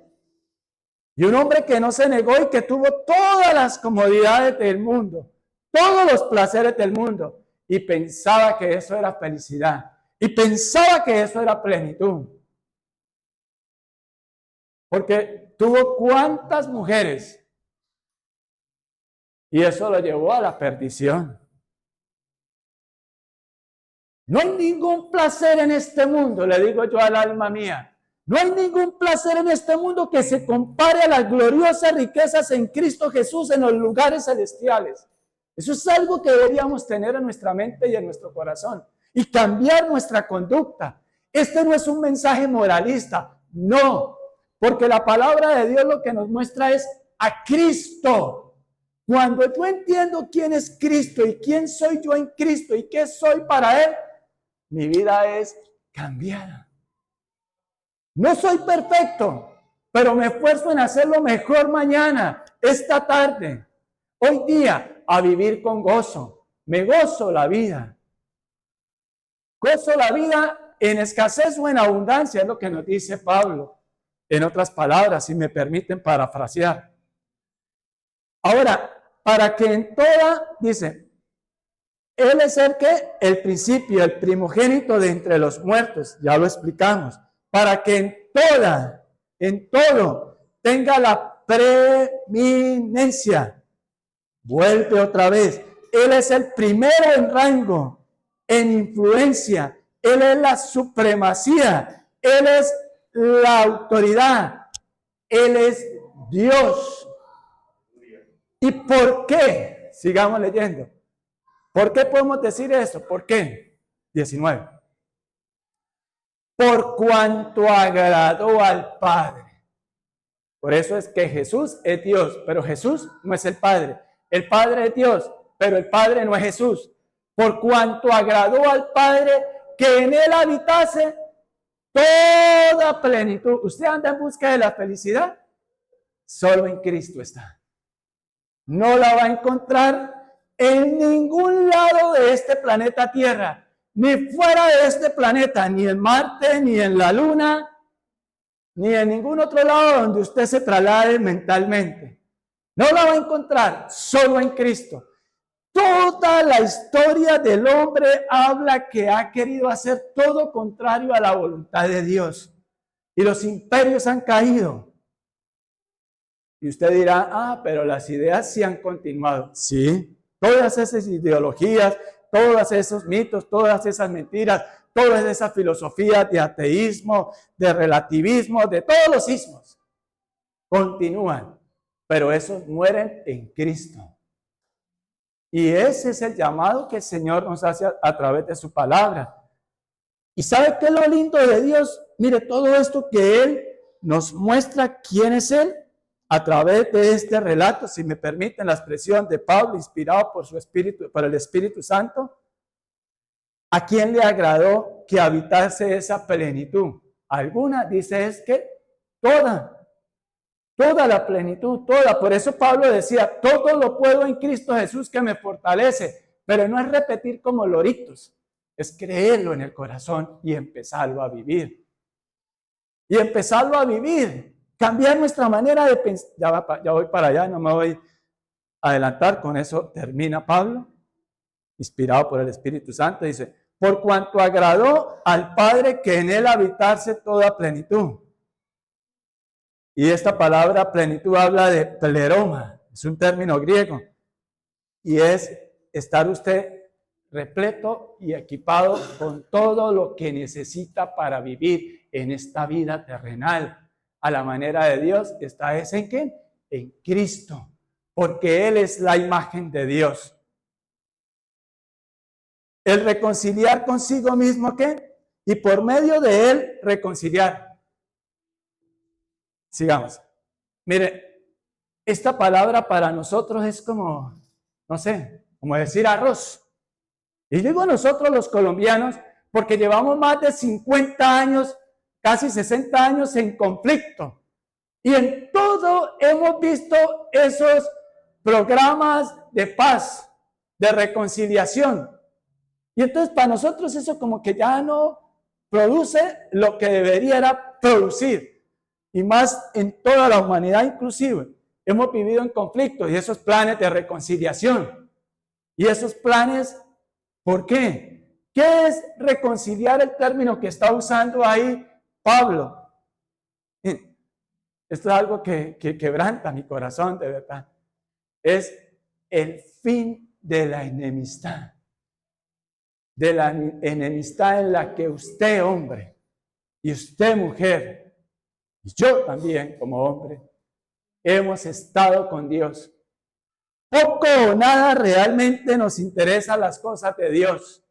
Y un hombre que no se negó y que tuvo todas las comodidades del mundo, todos los placeres del mundo, y pensaba que eso era felicidad, y pensaba que eso era plenitud. Porque tuvo cuántas mujeres, y eso lo llevó a la perdición. No hay ningún placer en este mundo, le digo yo al alma mía, no hay ningún placer en este mundo que se compare a las gloriosas riquezas en Cristo Jesús en los lugares celestiales. Eso es algo que deberíamos tener en nuestra mente y en nuestro corazón y cambiar nuestra conducta. Este no es un mensaje moralista, no, porque la palabra de Dios lo que nos muestra es a Cristo. Cuando yo entiendo quién es Cristo y quién soy yo en Cristo y qué soy para Él, mi vida es cambiada. No soy perfecto, pero me esfuerzo en hacerlo mejor mañana, esta tarde, hoy día, a vivir con gozo. Me gozo la vida. Gozo la vida en escasez o en abundancia, es lo que nos dice Pablo. En otras palabras, si me permiten parafrasear. Ahora, para que en toda, dice, Él es el principio, el primogénito de entre los muertos, ya lo explicamos, para que en todo, tenga la preeminencia. Vuelve otra vez. Él es el primero en rango, en influencia. Él es la supremacía. Él es la autoridad. Él es Dios. ¿Y por qué? Sigamos leyendo. ¿Por qué podemos decir eso? ¿Por qué? 19. Por cuanto agradó al Padre. Por eso es que Jesús es Dios, pero Jesús no es el Padre. El Padre es Dios, pero el Padre no es Jesús. Por cuanto agradó al Padre que en Él habitase toda plenitud. ¿Usted anda en busca de la felicidad? Solo en Cristo está. No la va a encontrar en ningún lado de este planeta Tierra, ni fuera de este planeta, ni en Marte, ni en la Luna, ni en ningún otro lado donde usted se traslade mentalmente. No la va a encontrar, solo en Cristo. Toda la historia del hombre habla que ha querido hacer todo contrario a la voluntad de Dios. Y los imperios han caído. Y usted dirá, pero las ideas sí han continuado. Sí, todas esas ideologías, todos esos mitos, todas esas mentiras, todas esas filosofías de ateísmo, de relativismo, de todos los ismos, continúan. Pero esos mueren en Cristo. Y ese es el llamado que el Señor nos hace a través de su palabra. ¿Y sabe qué es lo lindo de Dios? Mire, todo esto que Él nos muestra quién es Él a través de este relato, si me permiten la expresión de Pablo, inspirado por su Espíritu, por el Espíritu Santo. ¿A quién le agradó que habitase esa plenitud? Alguna, dice, es que toda la plenitud, toda. Por eso Pablo decía, todo lo puedo en Cristo Jesús que me fortalece. Pero no es repetir como loritos, es creerlo en el corazón y empezarlo a vivir. Y empezarlo a vivir, cambiar nuestra manera de pensar. Ya voy para allá, no me voy a adelantar, con eso termina Pablo, inspirado por el Espíritu Santo, dice, por cuanto agradó al Padre que en Él habitase toda plenitud. Y esta palabra plenitud habla de pleroma, es un término griego, y es estar usted repleto y equipado con todo lo que necesita para vivir en esta vida terrenal. A la manera de Dios, ¿está es en qué? En Cristo, porque Él es la imagen de Dios. El reconciliar consigo mismo, ¿qué? Y por medio de Él reconciliar. Sigamos. Mire, esta palabra para nosotros es como, no sé, como decir arroz. Y digo nosotros los colombianos porque llevamos más de 50 años, casi 60 años en conflicto. Y en todo hemos visto esos programas de paz, de reconciliación. Y entonces para nosotros eso como que ya no produce lo que debería producir. Y más en toda la humanidad inclusive. Hemos vivido en conflicto y esos planes de reconciliación. Y esos planes, ¿por qué? ¿Qué es reconciliar el término que está usando ahí Pablo? Esto es algo que quebranta mi corazón, de verdad. Es el fin de la enemistad. De la enemistad en la que usted, hombre, y usted, mujer, y yo también, como hombre, hemos estado con Dios. Poco o nada realmente nos interesan las cosas de Dios.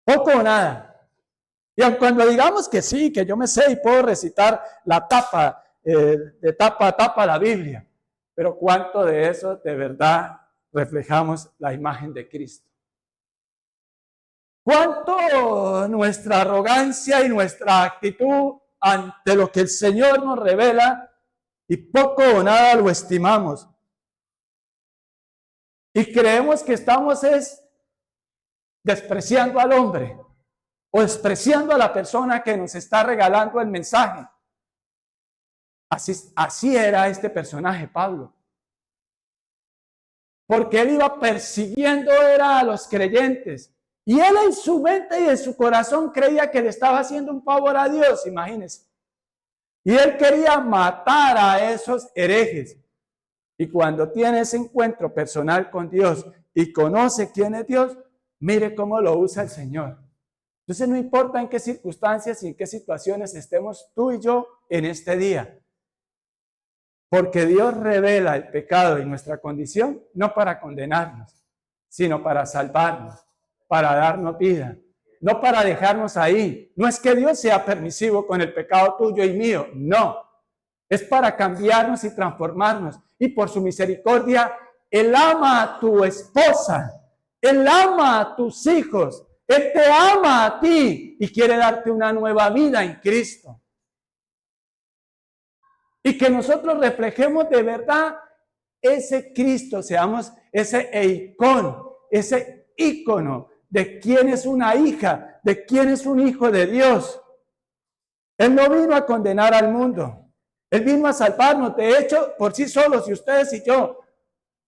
Poco o nada. Y aun cuando digamos que sí, que yo me sé y puedo recitar la tapa, de tapa a tapa la Biblia, pero ¿cuánto de eso de verdad reflejamos la imagen de Cristo? ¿Cuánto nuestra arrogancia y nuestra actitud ante lo que el Señor nos revela y poco o nada lo estimamos? Y creemos que estamos despreciando al hombre o despreciando a la persona que nos está regalando el mensaje. Así era este personaje, Pablo. Porque él iba persiguiendo a los creyentes. Y él en su mente y en su corazón creía que le estaba haciendo un favor a Dios, imagínense. Y él quería matar a esos herejes. Y cuando tiene ese encuentro personal con Dios y conoce quién es Dios, mire cómo lo usa el Señor. Entonces no importa en qué circunstancias y en qué situaciones estemos tú y yo en este día. Porque Dios revela el pecado y nuestra condición no para condenarnos, sino para salvarnos, para darnos vida, no para dejarnos ahí. No es que Dios sea permisivo con el pecado tuyo y mío, no. Es para cambiarnos y transformarnos. Y por su misericordia, Él ama a tu esposa, Él ama a tus hijos, Él te ama a ti y quiere darte una nueva vida en Cristo. Y que nosotros reflejemos de verdad ese Cristo, seamos ese eicón, ese ícono de quién es una hija, de quién es un hijo de Dios. Él no vino a condenar al mundo, Él vino a salvarnos. De hecho, por sí solos, y ustedes y yo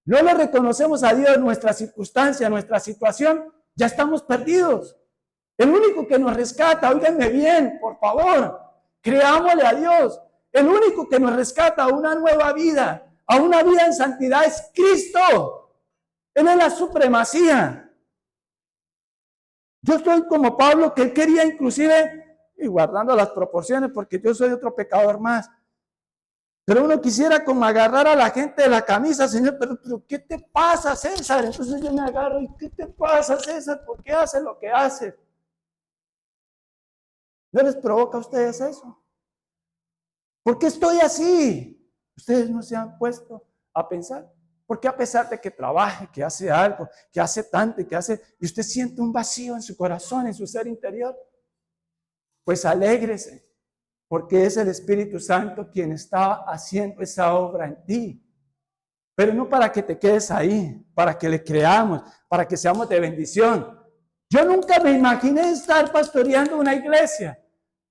no le reconocemos a Dios nuestra circunstancia, nuestra situación, ya estamos perdidos. El único que nos rescata, óiganme bien, por favor, creámosle a Dios. El único que nos rescata a una nueva vida, a una vida en santidad, es Cristo. Él es la supremacía. Yo estoy como Pablo, que él quería inclusive, y guardando las proporciones, porque yo soy otro pecador más, pero uno quisiera como agarrar a la gente de la camisa, Señor, pero ¿qué te pasa, César? Entonces yo me agarro, ¿y qué te pasa, César? ¿Por qué haces lo que haces? ¿No les provoca a ustedes eso? ¿Por qué estoy así? Ustedes no se han puesto a pensar. ¿Por qué a pesar de que trabaje, que hace algo, que hace tanto y usted siente un vacío en su corazón, en su ser interior? Pues alégrese, porque es el Espíritu Santo quien está haciendo esa obra en ti. Pero no para que te quedes ahí, para que le creamos, para que seamos de bendición. Yo nunca me imaginé estar pastoreando una iglesia.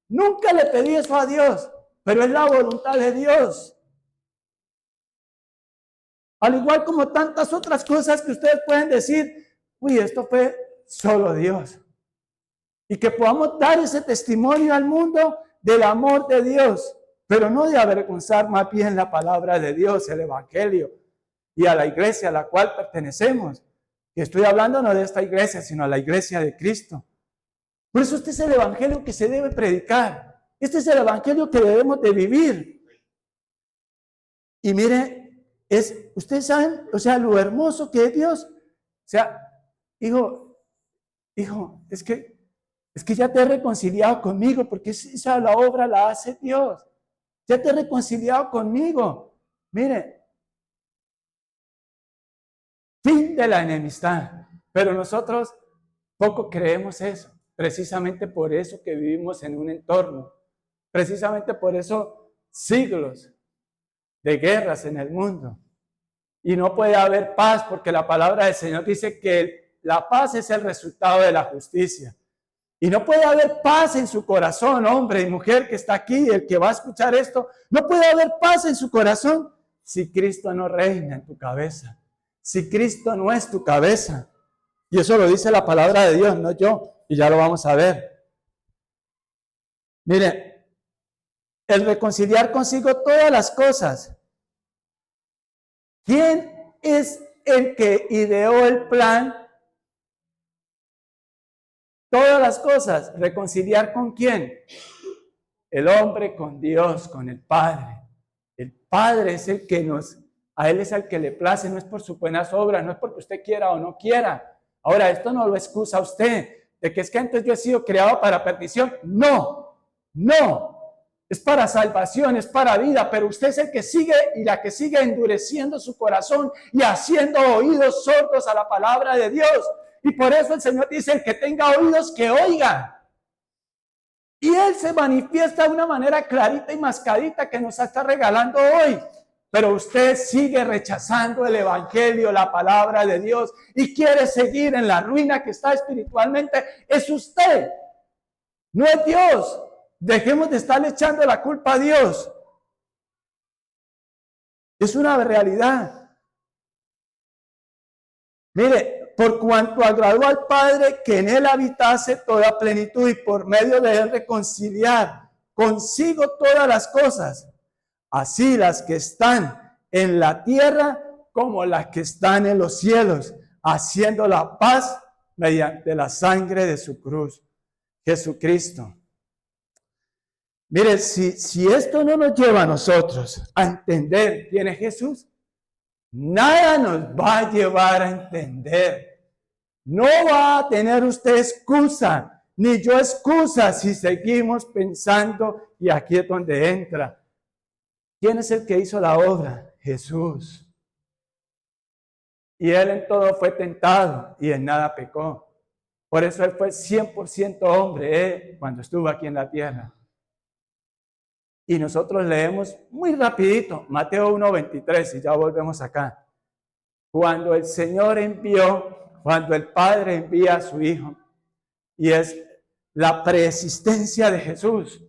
Nunca le pedí eso a Dios. Pero es la voluntad de Dios. Al igual como tantas otras cosas que ustedes pueden decir, uy, esto fue solo Dios. Y que podamos dar ese testimonio al mundo del amor de Dios, pero no de avergonzar más bien la palabra de Dios, el Evangelio, y a la iglesia a la cual pertenecemos. Que estoy hablando no de esta iglesia, sino a la iglesia de Cristo. Por eso este es el evangelio que se debe predicar. Este es el evangelio que debemos de vivir. Y mire, ustedes saben, o sea, lo hermoso que es Dios. O sea, hijo, es que ya te he reconciliado conmigo, porque esa la obra la hace Dios. Ya te he reconciliado conmigo. Mire, fin de la enemistad. Pero nosotros poco creemos eso. Precisamente por eso que vivimos en un entorno. Precisamente por eso siglos de guerras en el mundo. Y no puede haber paz porque la palabra del Señor dice que la paz es el resultado de la justicia. Y no puede haber paz en su corazón, hombre y mujer que está aquí, el que va a escuchar esto. No puede haber paz en su corazón si Cristo no reina en tu cabeza. Si Cristo no es tu cabeza. Y eso lo dice la palabra de Dios, no yo. Y ya lo vamos a ver. Mire, el reconciliar consigo todas las cosas. ¿Quién es el que ideó el plan? Todas las cosas. ¿Reconciliar con quién? El hombre con Dios, con el Padre. El Padre es el que a Él es el que le place, no es por sus buenas obras, no es porque usted quiera o no quiera. Ahora, esto no lo excusa a usted, de que es que antes yo he sido creado para perdición. No, es para salvación, es para vida, pero usted es el que sigue y la que sigue endureciendo su corazón y haciendo oídos sordos a la palabra de Dios. Y por eso el Señor dice, el que tenga oídos, que oiga. Y Él se manifiesta de una manera clarita y mascadita que nos está regalando hoy. Pero usted sigue rechazando el evangelio, la palabra de Dios, y quiere seguir en la ruina que está espiritualmente. Es usted, no es Dios. Dejemos de estarle echando la culpa a Dios. Es una realidad. Mire, por cuanto agradó al Padre que en Él habitase toda plenitud y por medio de Él reconciliar consigo todas las cosas, así las que están en la tierra como las que están en los cielos, haciendo la paz mediante la sangre de su cruz, Jesucristo. Mire, si esto no nos lleva a nosotros a entender quién es Jesús, nada nos va a llevar a entender. No va a tener usted excusa, ni yo excusa, si seguimos pensando, y aquí es donde entra. ¿Quién es el que hizo la obra? Jesús. Y Él en todo fue tentado y en nada pecó. Por eso Él fue 100% hombre cuando estuvo aquí en la tierra. Y nosotros leemos muy rapidito, Mateo 1:23, y ya volvemos acá. Cuando el Señor cuando el Padre envía a su Hijo, y es la preexistencia de Jesús.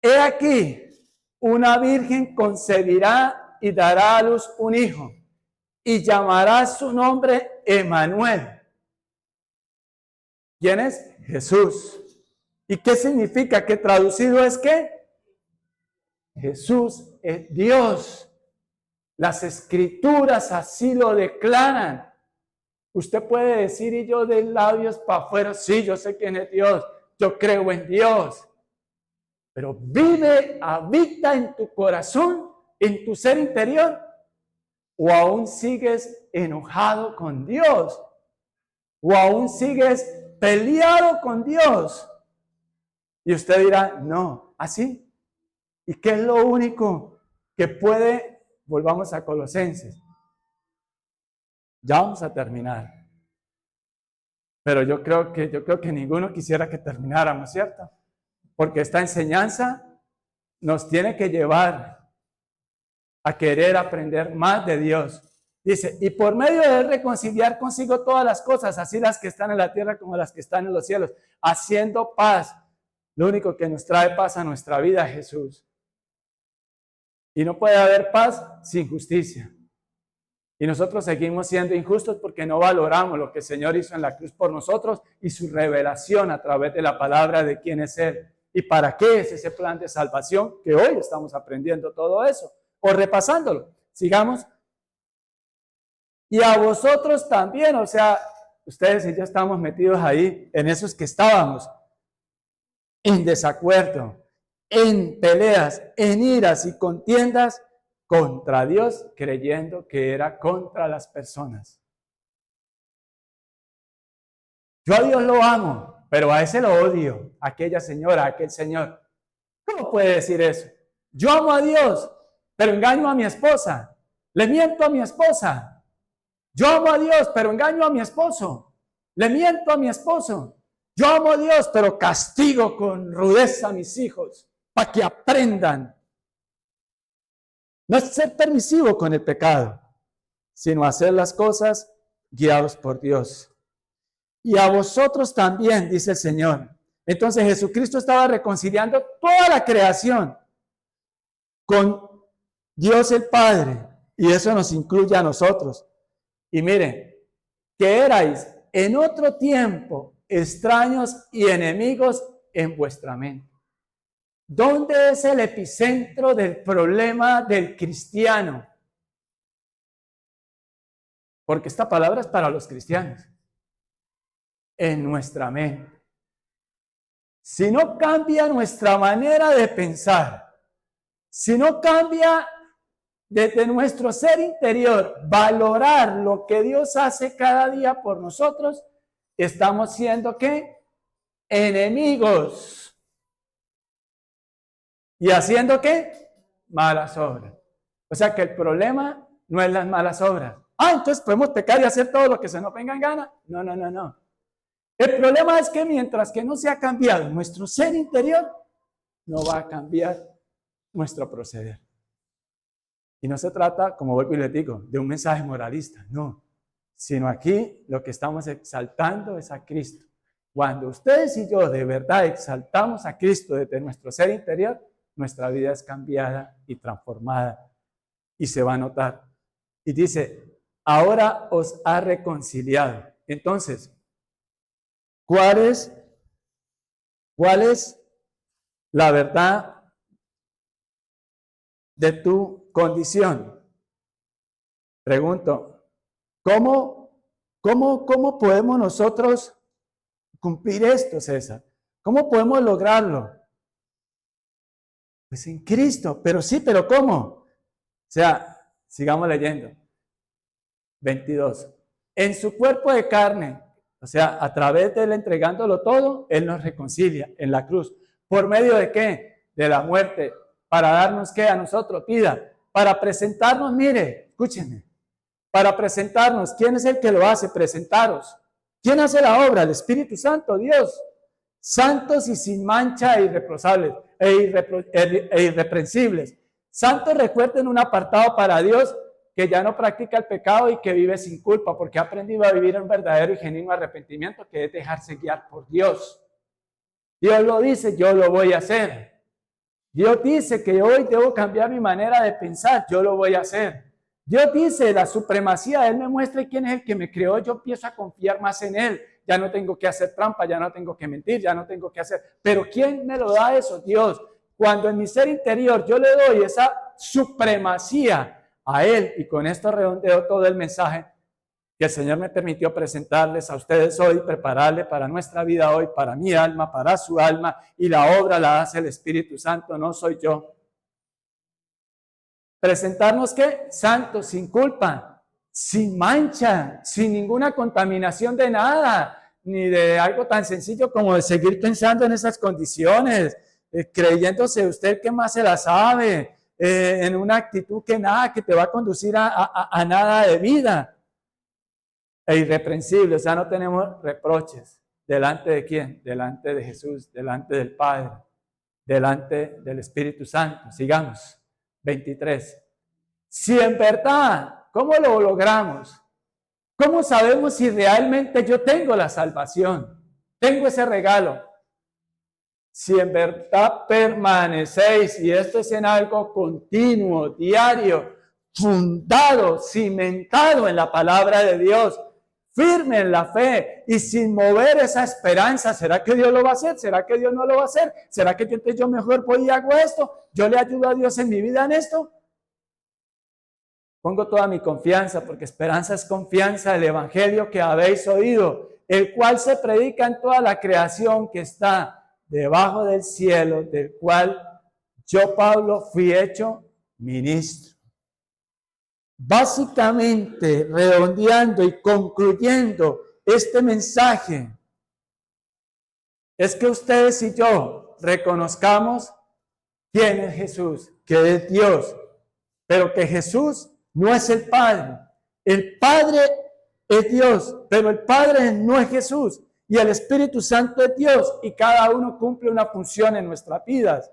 He aquí, una virgen concebirá y dará a luz un hijo, y llamará su nombre Emmanuel. ¿Quién es? Jesús. ¿Y qué significa? Que traducido es ¿qué? Jesús es Dios. Las escrituras así lo declaran. Usted puede decir, y yo de labios para afuera, sí, yo sé quién es Dios, yo creo en Dios. Pero habita en tu corazón, en tu ser interior, o aún sigues enojado con Dios, o aún sigues peleado con Dios. Y usted dirá, no, ¿así? ¿Y qué es lo único que puede? Volvamos a Colosenses. Ya vamos a terminar. Pero yo creo que ninguno quisiera que termináramos, ¿cierto? Porque esta enseñanza nos tiene que llevar a querer aprender más de Dios. Dice, y por medio de Él reconciliar consigo todas las cosas, así las que están en la tierra como las que están en los cielos, haciendo paz. Lo único que nos trae paz a nuestra vida es Jesús. Y no puede haber paz sin justicia. Y nosotros seguimos siendo injustos porque no valoramos lo que el Señor hizo en la cruz por nosotros y su revelación a través de la palabra de quién es Él. ¿Y para qué es ese plan de salvación? Que hoy estamos aprendiendo todo eso o repasándolo. Sigamos. y a vosotros también. O sea, ustedes y yo estamos metidos ahí, en esos que estábamos en desacuerdo, en peleas, en iras y contiendas contra Dios, creyendo que era contra las personas. Yo a Dios lo amo, pero a ese lo odio, a aquella señora, a aquel señor. ¿Cómo puede decir eso? Yo amo a Dios, pero engaño a mi esposa. Le miento a mi esposa. Yo amo a Dios, pero engaño a mi esposo. Le miento a mi esposo. Yo amo a Dios, pero castigo con rudeza a mis hijos para que aprendan. No es ser permisivo con el pecado, sino hacer las cosas guiados por Dios. Y a vosotros también, dice el Señor. Entonces Jesucristo estaba reconciliando toda la creación con Dios el Padre. Y eso nos incluye a nosotros. Y miren, que erais en otro tiempo extraños y enemigos en vuestra mente. ¿Dónde es el epicentro del problema del cristiano? Porque esta palabra es para los cristianos. En nuestra mente. Si no cambia nuestra manera de pensar, si no cambia desde nuestro ser interior, valorar lo que Dios hace cada día por nosotros, estamos siendo ¿qué? Enemigos. ¿Y haciendo qué? Malas obras. O sea que el problema no es las malas obras. Entonces podemos pecar y hacer todo lo que se nos venga en gana. No. El problema es que mientras que no se ha cambiado nuestro ser interior, no va a cambiar nuestro proceder. Y no se trata, como vuelvo y les digo, de un mensaje moralista, no. Sino aquí lo que estamos exaltando es a Cristo. Cuando ustedes y yo de verdad exaltamos a Cristo desde nuestro ser interior, nuestra vida es cambiada y transformada y se va a notar. Y dice, ahora os ha reconciliado. Entonces, ¿cuál es la verdad de tu condición? Pregunto, ¿cómo podemos nosotros cumplir esto, César? ¿Cómo podemos lograrlo? Pues en Cristo, pero ¿cómo? O sea, sigamos leyendo. 22. En su cuerpo de carne, o sea, a través de él entregándolo todo, él nos reconcilia en la cruz. ¿Por medio de qué? De la muerte. Para darnos ¿qué? A nosotros, vida. Para presentarnos, mire, escúchenme. Para presentarnos, ¿quién es el que lo hace? Presentaros. ¿Quién hace la obra? El Espíritu Santo, Dios. Santos y sin mancha e irreprochables, e irreprensibles. Santos, recuerden un apartado para Dios, que ya no practica el pecado y que vive sin culpa, porque ha aprendido a vivir un verdadero y genuino arrepentimiento, que es dejarse guiar por Dios. Dios lo dice, yo lo voy a hacer. Dios dice que hoy debo cambiar mi manera de pensar, yo lo voy a hacer. Dios dice la supremacía, Él me muestra quién es el que me creó, yo empiezo a confiar más en Él. Ya no tengo que hacer trampa, ya no tengo que mentir, ya no tengo que hacer. Pero ¿quién me lo da eso? Dios. Cuando en mi ser interior yo le doy esa supremacía a Él, y con esto redondeo todo el mensaje que el Señor me permitió presentarles a ustedes hoy, prepararle para nuestra vida hoy, para mi alma, para su alma, y la obra la hace el Espíritu Santo, no soy yo. Presentarnos ¿qué? Santos, sin culpa, sin mancha, sin ninguna contaminación de nada, ni de algo tan sencillo como de seguir pensando en esas condiciones, creyéndose usted que más se la sabe, en una actitud que nada, que te va a conducir a nada de vida. E irreprensible, o sea, no tenemos reproches. ¿Delante de quién? Delante de Jesús, delante del Padre, delante del Espíritu Santo. Sigamos. 23. Si en verdad, ¿cómo lo logramos? ¿Cómo sabemos si realmente yo tengo la salvación? Tengo ese regalo. Si en verdad permanecéis, y esto es en algo continuo, diario, fundado, cimentado en la palabra de Dios, firme en la fe y sin mover esa esperanza. ¿Será que Dios lo va a hacer? ¿Será que Dios no lo va a hacer? ¿Será que yo mejor voy y hago esto? ¿Yo le ayudo a Dios en mi vida en esto? Pongo toda mi confianza, porque esperanza es confianza del evangelio que habéis oído, el cual se predica en toda la creación que está debajo del cielo, del cual yo, Pablo, fui hecho ministro. Básicamente, redondeando y concluyendo este mensaje, es que ustedes y yo reconozcamos quién es Jesús, que es Dios, pero que Jesús no es el Padre. El Padre es Dios, pero el Padre no es Jesús. Y el Espíritu Santo es Dios, y cada uno cumple una función en nuestras vidas.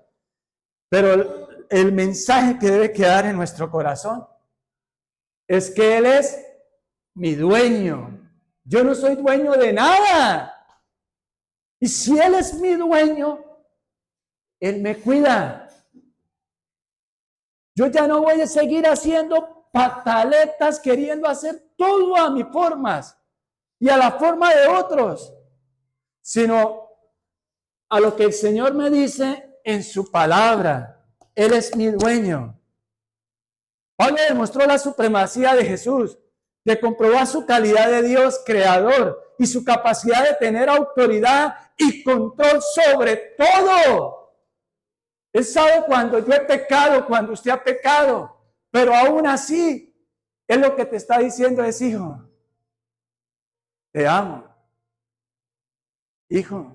Pero el mensaje que debe quedar en nuestro corazón es que Él es mi dueño. Yo no soy dueño de nada. Y si Él es mi dueño, Él me cuida. Yo ya no voy a seguir haciendo pataletas, queriendo hacer todo a mis formas y a la forma de otros, sino a lo que el Señor me dice en su palabra. Él es mi dueño. Pablo demostró la supremacía de Jesús, de comprobar su calidad de Dios creador y su capacidad de tener autoridad y control sobre todo. Él sabe cuando yo he pecado, cuando usted ha pecado, pero aún así, Él lo que te está diciendo es: hijo, te amo. Hijo,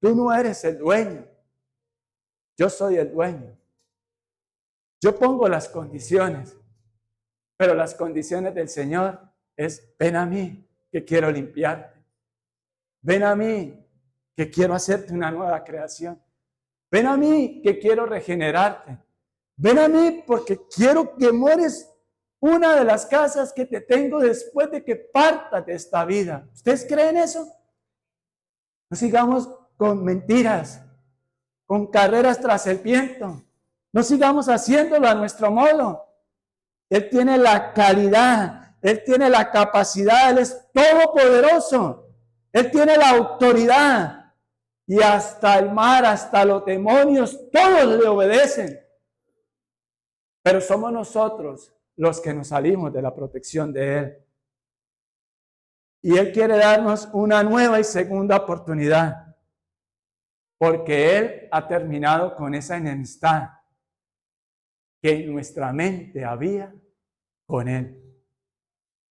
tú no eres el dueño, yo soy el dueño. Yo pongo las condiciones, pero las condiciones del Señor es: ven a mí, que quiero limpiarte. Ven a mí, que quiero hacerte una nueva creación. Ven a mí, que quiero regenerarte. Ven a mí, porque quiero que mueres una de las casas que te tengo después de que partas de esta vida. ¿Ustedes creen eso? No sigamos con mentiras, con carreras tras el viento. No sigamos haciéndolo a nuestro modo. Él tiene la calidad, Él tiene la capacidad, Él es todopoderoso. Él tiene la autoridad. Y hasta el mar, hasta los demonios, todos le obedecen. Pero somos nosotros los que nos salimos de la protección de Él. Y Él quiere darnos una nueva y segunda oportunidad, porque Él ha terminado con esa enemistad que en nuestra mente había con Él.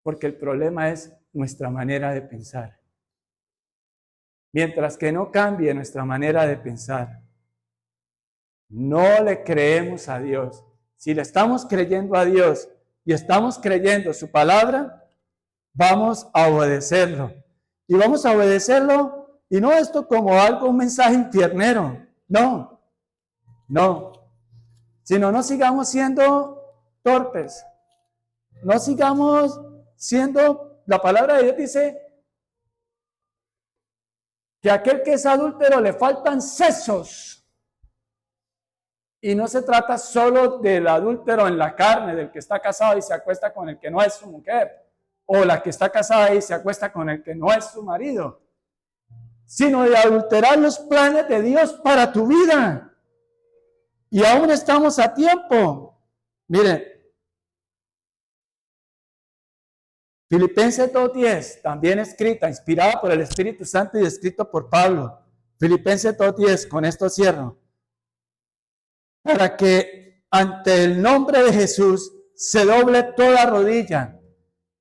Porque el problema es nuestra manera de pensar. Mientras que no cambie nuestra manera de pensar, no le creemos a Dios. Si le estamos creyendo a Dios y estamos creyendo su palabra, vamos a obedecerlo. Y vamos a obedecerlo, y no esto como algo, un mensaje infiernero. No. Sino no sigamos siendo torpes. No sigamos siendo, la palabra de Dios dice que a aquel que es adúltero le faltan sesos. Y no se trata solo del adúltero en la carne, del que está casado y se acuesta con el que no es su mujer, o la que está casada y se acuesta con el que no es su marido, sino de adulterar los planes de Dios para tu vida. Y aún estamos a tiempo. Miren, Filipenses 2:10, también escrita, inspirada por el Espíritu Santo y escrito por Pablo. Filipenses 2:10, con esto cierro. Para que ante el nombre de Jesús se doble toda rodilla,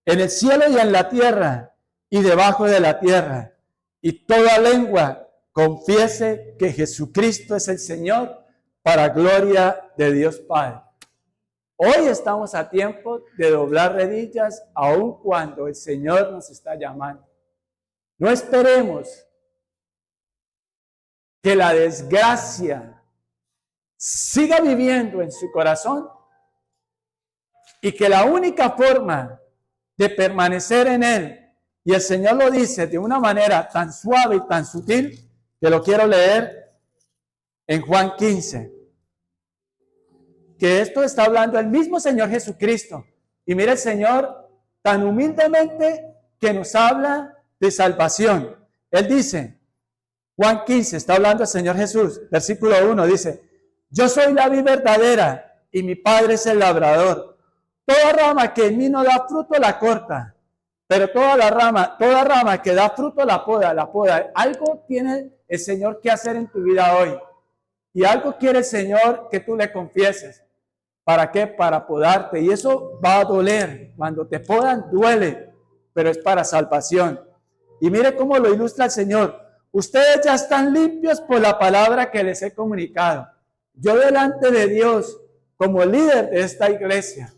en el cielo y en la tierra, y debajo de la tierra, y toda lengua confiese que Jesucristo es el Señor, para gloria de Dios Padre. Hoy estamos a tiempo de doblar rodillas, aun cuando el Señor nos está llamando. No esperemos que la desgracia siga viviendo en su corazón y que la única forma de permanecer en Él, y el Señor lo dice de una manera tan suave y tan sutil, que lo quiero leer en Juan 15, que esto está hablando el mismo Señor Jesucristo. Y mira el Señor tan humildemente que nos habla de salvación. Él dice, Juan 15, está hablando el Señor Jesús, versículo 1, dice: yo soy la vid verdadera y mi Padre es el labrador. Toda rama que en mí no da fruto la corta, pero toda rama que da fruto la poda. Algo tiene el Señor que hacer en tu vida hoy. Y algo quiere el Señor que tú le confieses. ¿Para qué? Para podarte. Y eso va a doler. Cuando te podan, duele, pero es para salvación. Y mire cómo lo ilustra el Señor. Ustedes ya están limpios por la palabra que les he comunicado. Yo delante de Dios, como líder de esta iglesia,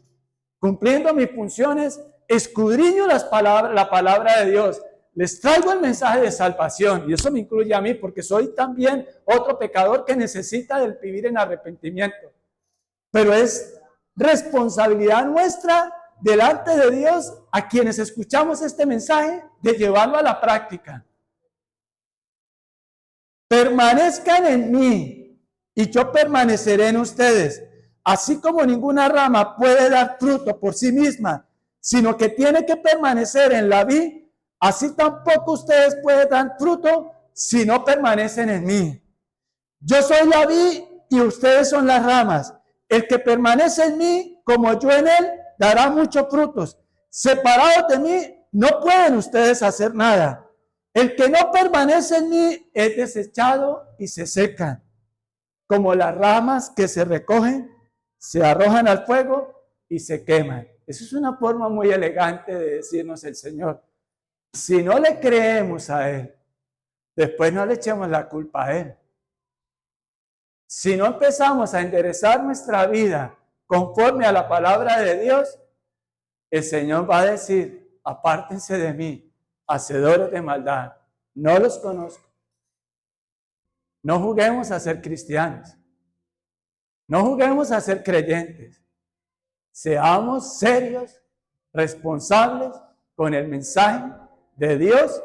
cumpliendo mis funciones, escudriño la palabra de Dios. Les traigo el mensaje de salvación. Y eso me incluye a mí, porque soy también otro pecador que necesita del vivir en arrepentimiento. Pero es responsabilidad nuestra delante de Dios, a quienes escuchamos este mensaje, de llevarlo a la práctica. Permanezcan en mí y yo permaneceré en ustedes. Así como ninguna rama puede dar fruto por sí misma, sino que tiene que permanecer en la vid, así tampoco ustedes pueden dar fruto si no permanecen en mí. Yo soy la vid y ustedes son las ramas. El que permanece en mí, como yo en él, dará muchos frutos. Separados de mí, no pueden ustedes hacer nada. El que no permanece en mí es desechado y se seca, como las ramas que se recogen, se arrojan al fuego y se queman. Eso es una forma muy elegante de decirnos el Señor. Si no le creemos a Él, después no le echemos la culpa a Él. Si no empezamos a enderezar nuestra vida conforme a la palabra de Dios, el Señor va a decir, apártense de mí, hacedores de maldad, no los conozco. No juguemos a ser cristianos. No juguemos a ser creyentes. Seamos serios, responsables con el mensaje de Dios.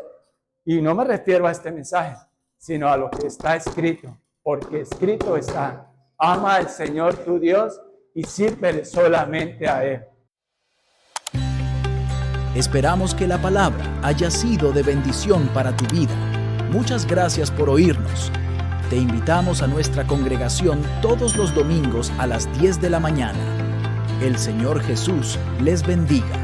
Y no me refiero a este mensaje, sino a lo que está escrito. Porque escrito está, ama al Señor tu Dios y sírvele solamente a Él. Esperamos que la palabra haya sido de bendición para tu vida. Muchas gracias por oírnos. Te invitamos a nuestra congregación todos los domingos a las 10 de la mañana. El Señor Jesús les bendiga.